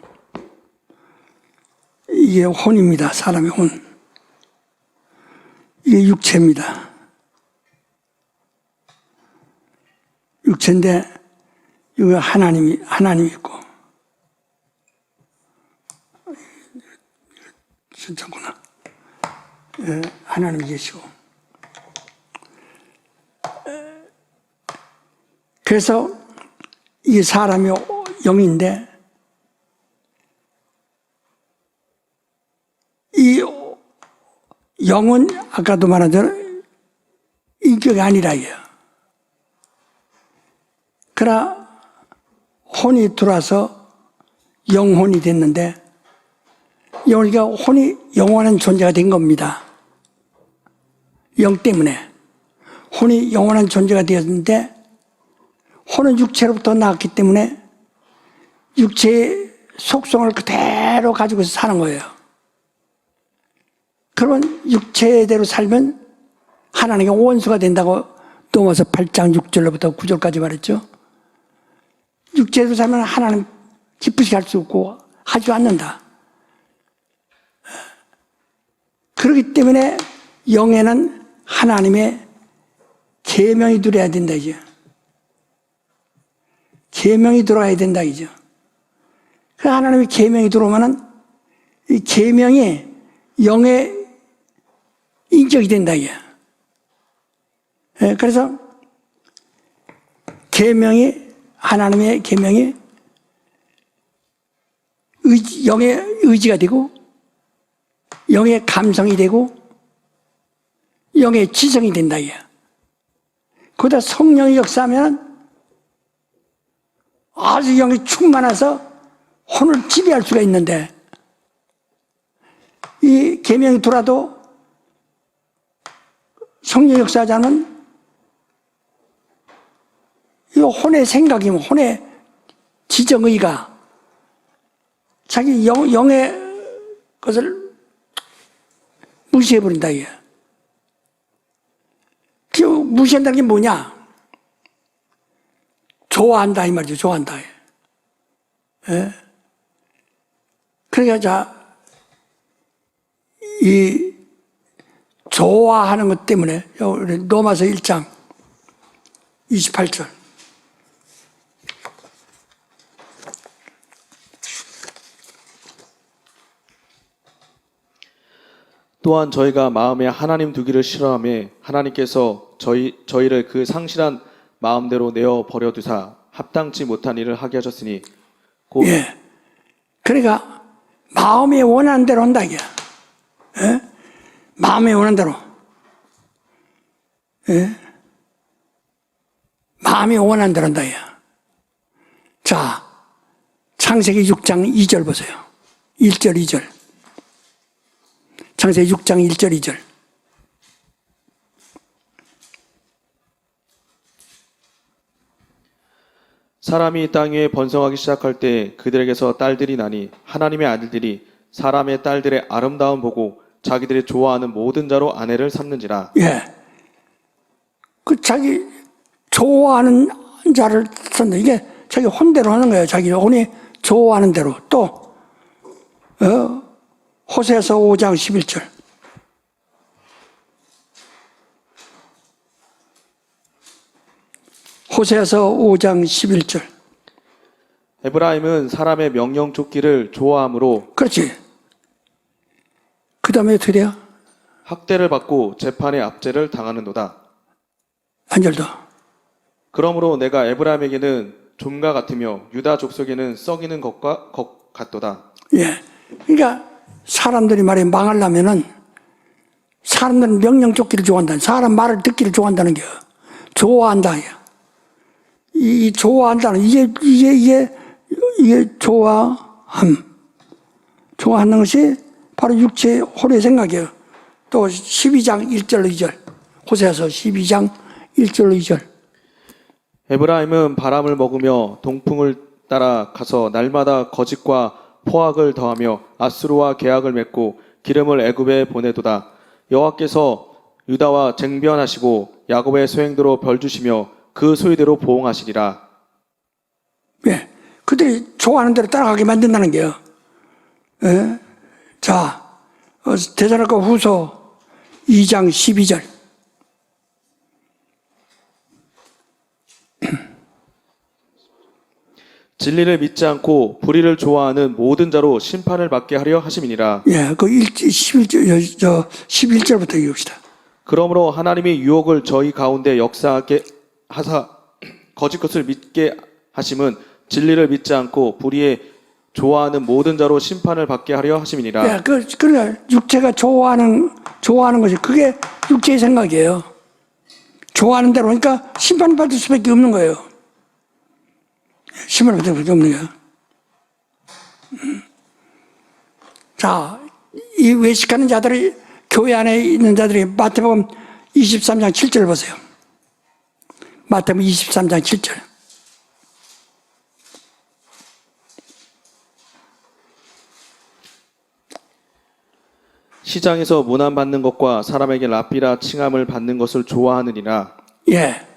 이게 혼입니다. 사람의 혼. 이게 육체입니다. 육체인데 이거 하나님이 있고. 진짜구나. 예, 하나님이 계시고. 그래서 이 사람이 영인데 이 영은 아까도 말한 대로 인격이 아니라 이게요. 그러나 혼이 들어와서 영혼이 됐는데 그러니까 혼이 영원한 존재가 된 겁니다. 영 때문에 혼이 영원한 존재가 되었는데 혼은 육체로부터 나왔기 때문에 육체의 속성을 그대로 가지고서 사는 거예요. 그러면 육체대로 살면 하나님의 원수가 된다고 로마서 8장 6절로부터 9절까지 말했죠. 육체대로 살면 하나님 기쁘시게 할 수 없고 하지 않는다. 그렇기 때문에 영에는 하나님의 계명이 들어야 된다 이죠. 계명이 들어가야 된다 이죠. 그 하나님의 계명이 들어오면은 이 계명이 영의 인격이 된다 이게. 그래서 계명이 하나님의 계명이 영의 의지가 되고 영의 감성이 되고 영의 지성이 된다 이게. 거기다 성령이 역사하면 아주 영이 충만해서 혼을 지배할 수가 있는데 이 계명이 돌아도 성령 역사자는 이 혼의 생각이면 혼의 지정의가 자기 영의 것을 무시해버린다 이게. 그 무시한다는 게 뭐냐? 좋아한다 이 말이죠. 좋아한다. 예? 그러니까 자, 이 좋아하는 것 때문에 로마서 1장 28절. 또한 저희가 마음에 하나님 두기를 싫어하며 하나님께서 저희를 그 상실한 마음대로 내어 버려 두사 합당치 못한 일을 하게 하셨으니 곧 예. 그러니까 마음이 원하는 대로 한다 이게. 예? 마음이 원하는 대로. 예? 마음이 원하는 대로 한다 이게. 자, 창세기 6장 2절 보세요. 1절 2절. 창세기 6장 1절 2절. 사람이 땅 위에 번성하기 시작할 때 그들에게서 딸들이 나니 하나님의 아들들이 사람의 딸들의 아름다움 보고 자기들이 좋아하는 모든 자로 아내를 삼는지라. 예. 그 자기 좋아하는 자를 썼는데 이게 자기 혼대로 하는 거예요. 자기 혼이 좋아하는 대로. 또 호세아서 5장 11절. 호세아서 5장 11절. 에브라임은 사람의 명령 쫓기를 좋아하므로 그렇지. 그 다음에 어떻게 돼요? 학대를 받고 재판의 압제를 당하는도다. 한 절 더. 그러므로 내가 에브라임에게는 좀과 같으며 유다 족속에는 썩이는 것과 같도다. 예. 그러니까 사람들이 말이 망하려면은 사람들은 명령 쫓기를 좋아한다. 사람 말을 듣기를 좋아한다는 게 좋아한다. 이 좋아한다는 이게 좋아하는 것이 바로 육체의 혼의 생각이에요. 또 12장 1절로 2절. 호세아서 12장 1절로 2절. 에브라임은 바람을 먹으며 동풍을 따라 가서 날마다 거짓과 포악을 더하며 아수르와 계약을 맺고 기름을 애굽에 보내도다. 여호와께서 유다와 쟁변하시고 야곱의 소행대로 벌 주시며 그 소유대로 보응하시리라. 예. 그들이 좋아하는 대로 따라가게 만든다는 게요. 예. 자, 데살로니가 후서 2장 12절. 진리를 믿지 않고 불의를 좋아하는 모든 자로 심판을 받게 하려 하심이니라. 예, 그 11절부터 읽읍시다. 그러므로 하나님이 유혹을 저희 가운데 역사하게 하사 거짓 것을 믿게 하심은 진리를 믿지 않고 불의에 좋아하는 모든 자로 심판을 받게 하려 하심이니라. 예, 그러니까 육체가 좋아하는 것이 그게 육체의 생각이에요. 좋아하는 대로 그러니까 심판을 받을 수밖에 없는 거예요. 심판을 받을 수밖에 없는 거예요. 자, 이 외식하는 자들이 교회 안에 있는 자들이 마태복음 23장 7절 보세요. 마태복음 23장 7절. 시장에서 문안받는 것과 사람에게 랍비라 칭함을 받는 것을 좋아하느니라. 예.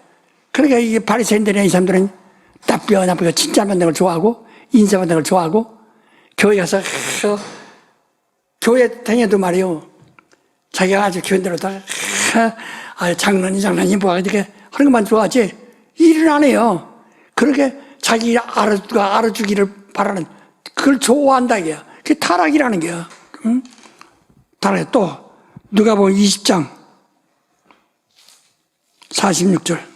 그러니까 이게 바리새인들이나 이 사람들은 나쁘고 칭찬 받는 걸 좋아하고 인사받는 걸 좋아하고 교회 가서 교회 다녀도 말이요. 자기가 아주 교인대로 다 장난이 뭐 이렇게 하는 것만 좋아하지 일을 안 해요. 그렇게 자기 알아주기를 바라는 그걸 좋아한다 이게요. 그게 타락이라는 게요. 응? 타락. 또 누가복음 20장 46절.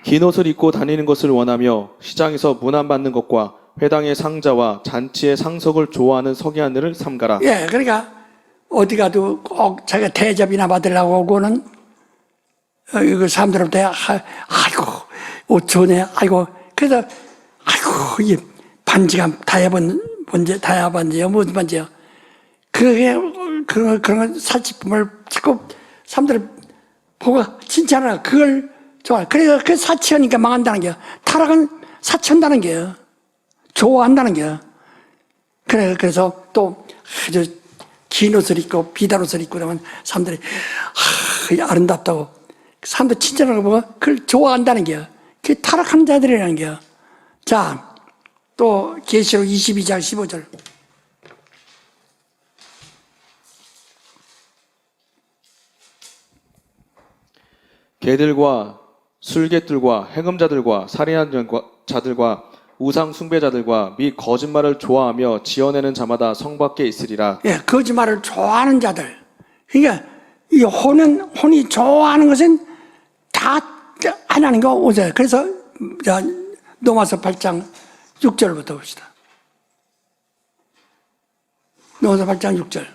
긴 옷을 입고 다니는 것을 원하며 시장에서 문안받는 것과 회당의 상자와 잔치의 상석을 좋아하는 서기관들을 삼가라. 예, 그러니까 어디 가도 꼭 자기가 대접이나 받으려고 오고는 이거 사람들한테 아이고 옷 좋네, 아이고 그래서 아이고 이 반지가 다이아반지요 무슨 반지요? 그게 그런 사치품을 자꾸 사람들 보고 칭찬하라 그걸 좋아. 그래서 그 사치하니까 망한다는 게요. 타락은 사치한다는 게요. 좋아한다는 게요. 그래서 또 아주 긴 옷을 입고 비단 옷을 입고 그러면 사람들이 아름답다고 사람들 칭찬하는 거 보고 그걸 좋아한다는 게요. 그게 타락하는 자들이라는 게요. 자, 또 계시록 22장 15절. 개들과 술객들과 행음자들과 살인한 자들과 우상 숭배자들과 및 거짓말을 좋아하며 지어내는 자마다 성 밖에 있으리라. 예, 거짓말을 좋아하는 자들. 그러니까 이 혼이 좋아하는 것은 다 하나님과 오세요. 그래서 로마서 8장 6절부터 봅시다. 로마서 8장 6절.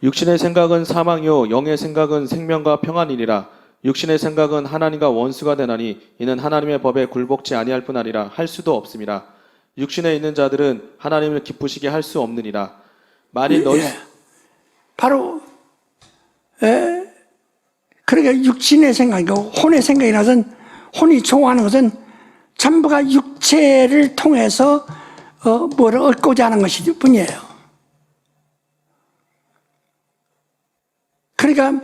육신의 생각은 사망이요 영의 생각은 생명과 평안이니라. 육신의 생각은 하나님과 원수가 되나니 이는 하나님의 법에 굴복지 아니할 뿐 아니라 할 수도 없음이라. 육신에 있는 자들은 하나님을 기쁘시게 할 수 없느니라. 만일 너희 바로 그러니까 육신의 생각이고 혼의 생각이 나선 혼이 좋아하는 것은 전부가 육체를 통해서 뭐를 얻고자 하는 것일 뿐이에요. 그러니까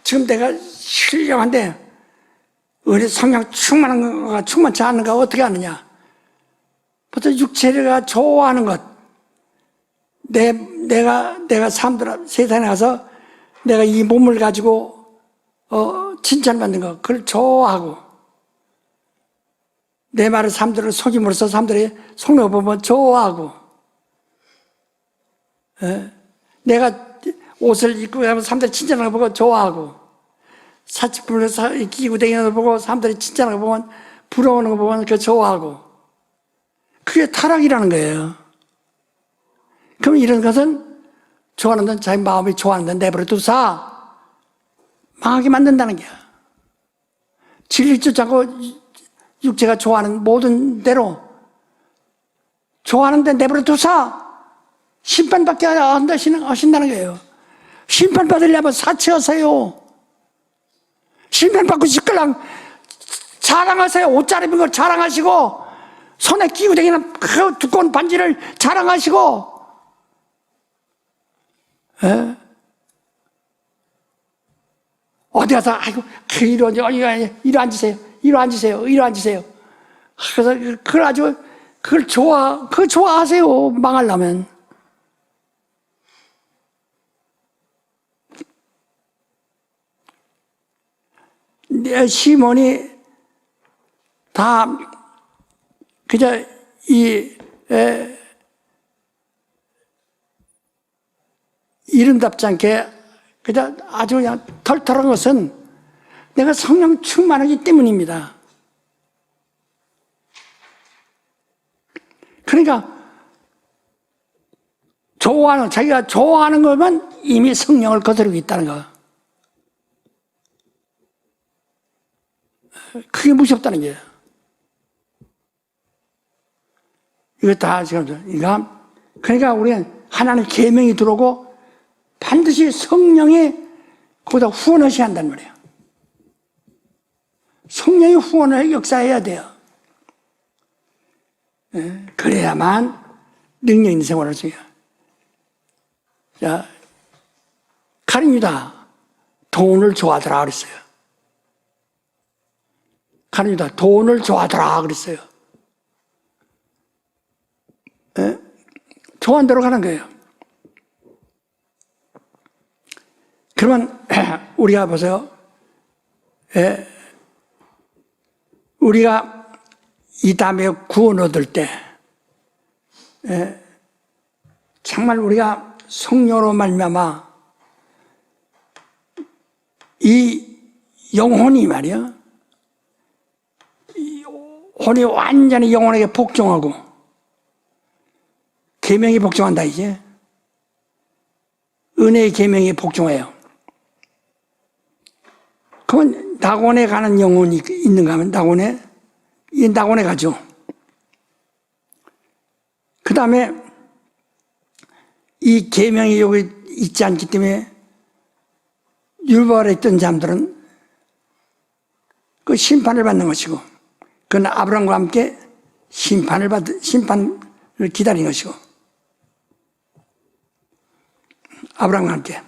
지금 내가 신령한데 우리 성령 충만한가 충만치 않은가 어떻게 하느냐? 부터 육체가 좋아하는 것, 내가 사람들 세상에 가서 내가 이 몸을 가지고 칭찬받는 것, 그걸 좋아하고 내 말을 사람들을 속임으로써 사람들이 속는 거 보면 좋아하고, 내가 옷을 입고 가면 사람들이 칭찬하는 거 보고 좋아하고, 사치품을 끼고 다니는 거 보고 사람들이 칭찬하는 거 보면 부러워하는 거 보면 그 좋아하고, 그게 타락이라는 거예요. 그럼 이런 것은 좋아하는 건 자기 마음이 좋아하는 건 내버려 두사 망하게 만든다는 거야. 진리 쫓아고 육체가 좋아하는 모든 대로 좋아하는데 내버려 두사 심판받게 하신다는 거예요. 심판받으려면 사치하세요. 심판받고 싶걸랑 자랑하세요. 옷잘 입은 걸 자랑하시고 손에 끼고 다니는 그 두꺼운 반지를 자랑하시고, 어디 가서 아이고 이리 앉으세요. 이리 앉으세요. 그래서 그걸 아주 그걸 좋아하세요. 망하려면. 시몬이 다 그저 이름답지 않게 그저 아주 그냥 털털한 것은 내가 성령 충만하기 때문입니다. 그러니까 자기가 좋아하는 것만 이미 성령을 거스르고 있다는 거. 그게 무섭다는 거예요. 이거 다 지금 그러니까 우리는 하나님 계명이 들어오고 반드시 성령이 거기다 후원하셔야 한단 말이에요. 성령이 후원을 역사해야 돼요. 그래야만 능력 있는 생활을 할 수 있어요. 자, 가룟유다 돈을 좋아하더라 그랬어요. 가룟유다 돈을 좋아하더라 그랬어요. 좋아하는 대로 가는 거예요. 그러면 우리가 보세요. 우리가 이 다음에 구원 얻을 때 정말 우리가 성령으로 말미암아 이 영혼이 말이야, 이 혼이 완전히 영혼에게 복종하고 계명이 복종한다 이제. 은혜의 계명이 복종해요. 그러면 낙원에 가는 영혼이 있는가 하면 낙원에 가죠. 그 다음에 이 계명이 여기 있지 않기 때문에 율법에 있던 사람들은 그 심판을 받는 것이고, 그건 아브라함과 함께 심판을 기다린 것이고, 아브라함과 함께.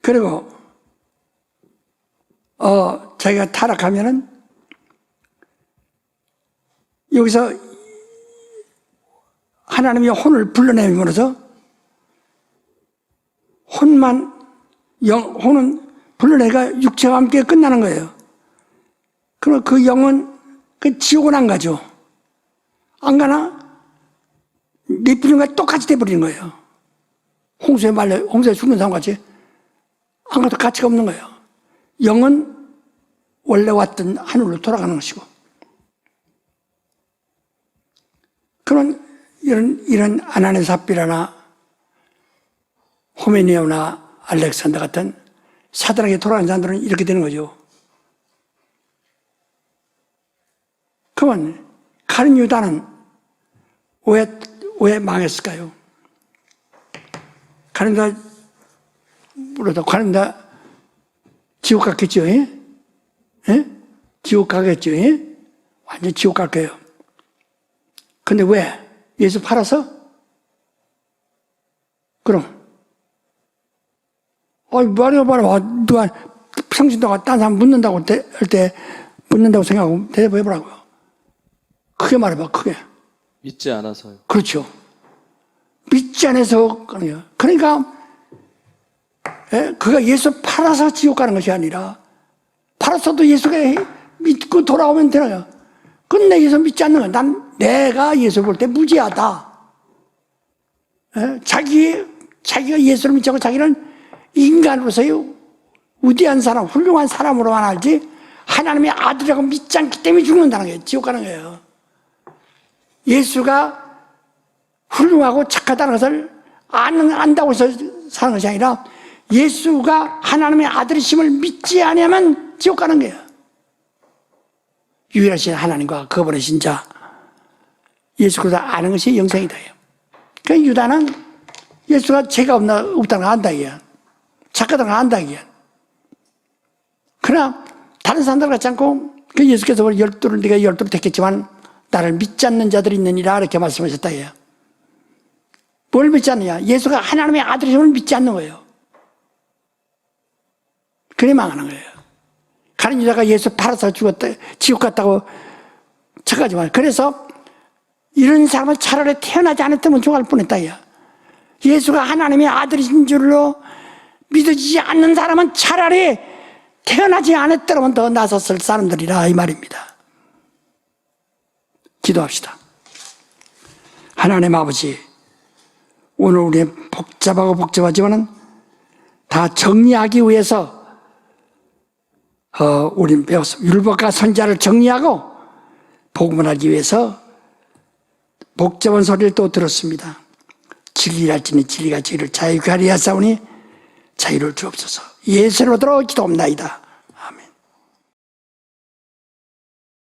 그리고 자기가 타락하면은 여기서 하나님이 혼을 불러내면서 혼은 불러내가 육체와 함께 끝나는 거예요. 그럼 그 영은 그 지옥은 안 가죠. 안 가나? 네피림과 똑같이 돼버리는 거예요. 홍수에 죽는 사람 같이 안 가도 가치가 없는 거예요. 영은 원래 왔던 하늘로 돌아가는 것이고. 그런 이런 아나니 삽비라나 호메니오나 알렉산더 같은 사단에게 돌아가는 사람들은 이렇게 되는 거죠. 그러면 가룟 유다는 왜 망했을까요? 가는다, 물어도 가는다, 지옥 갔겠죠, 예? 예? 지옥 가겠죠, 예? 완전 지옥 갈 거예요. 근데 왜? 예수 팔아서? 그럼. 말해봐. 누가 평신도가 딴 사람 묻는다고 할 때, 묻는다고 생각하고 대답해보라고요. 크게 말해봐, 크게. 믿지 않아서요. 그렇죠. 믿지 않아서 가는 거예요. 그러니까, 그가 예수 팔아서 지옥 가는 것이 아니라, 팔아서도 예수가 믿고 돌아오면 되나요? 근데 예수 믿지 않는 거야. 내가 예수 볼 때 무지하다. 자기가 예수를 믿지 않고 자기는 인간으로서의 위대한 사람, 훌륭한 사람으로만 알지, 하나님의 아들이라고 믿지 않기 때문에 죽는다는 거예요. 지옥 가는 거예요. 예수가 훌륭하고 착하다는 것을 안다고 해서 사는 것이 아니라, 예수가 하나님의 아들이심을 믿지 않으면 지옥 가는 거예요. 유일하신 하나님과 거부하신 자, 예수 그리스도 아는 것이 영생이다. 그러니까 유다는 예수가 죄가 없다는 걸 안다. 착하다는 걸 안다. 그러나 다른 사람들 같지 않고, 그 예수께서 네가 열두를 택했지만 나를 믿지 않는 자들이 있느니라 이렇게 말씀하셨다. 뭘 믿지 않느냐? 예수가 하나님의 아들이심을 믿지 않는 거예요. 그래 망하는 거예요. 가는 유다가 예수 팔아서 죽었다, 지옥 갔다고 척하지만, 그래서 이런 사람은 차라리 태어나지 않았다면 죽을 뻔했다. 예수가 하나님의 아들이신 줄로 믿어지지 않는 사람은 차라리 태어나지 않았더라면 더 나섰을 사람들이라 이 말입니다. 기도합시다. 하나님 아버지, 오늘 우리의 복잡하지만은 다 정리하기 위해서 우린 배웠습니다. 율법과 선지자를 정리하고 복음을 하기 위해서 복잡한 소리를 또 들었습니다. 진리랄지니 진리가 저희를 자유케 하리라 하사오니 자유를 주옵소서. 예수로 들어 기도합나이다.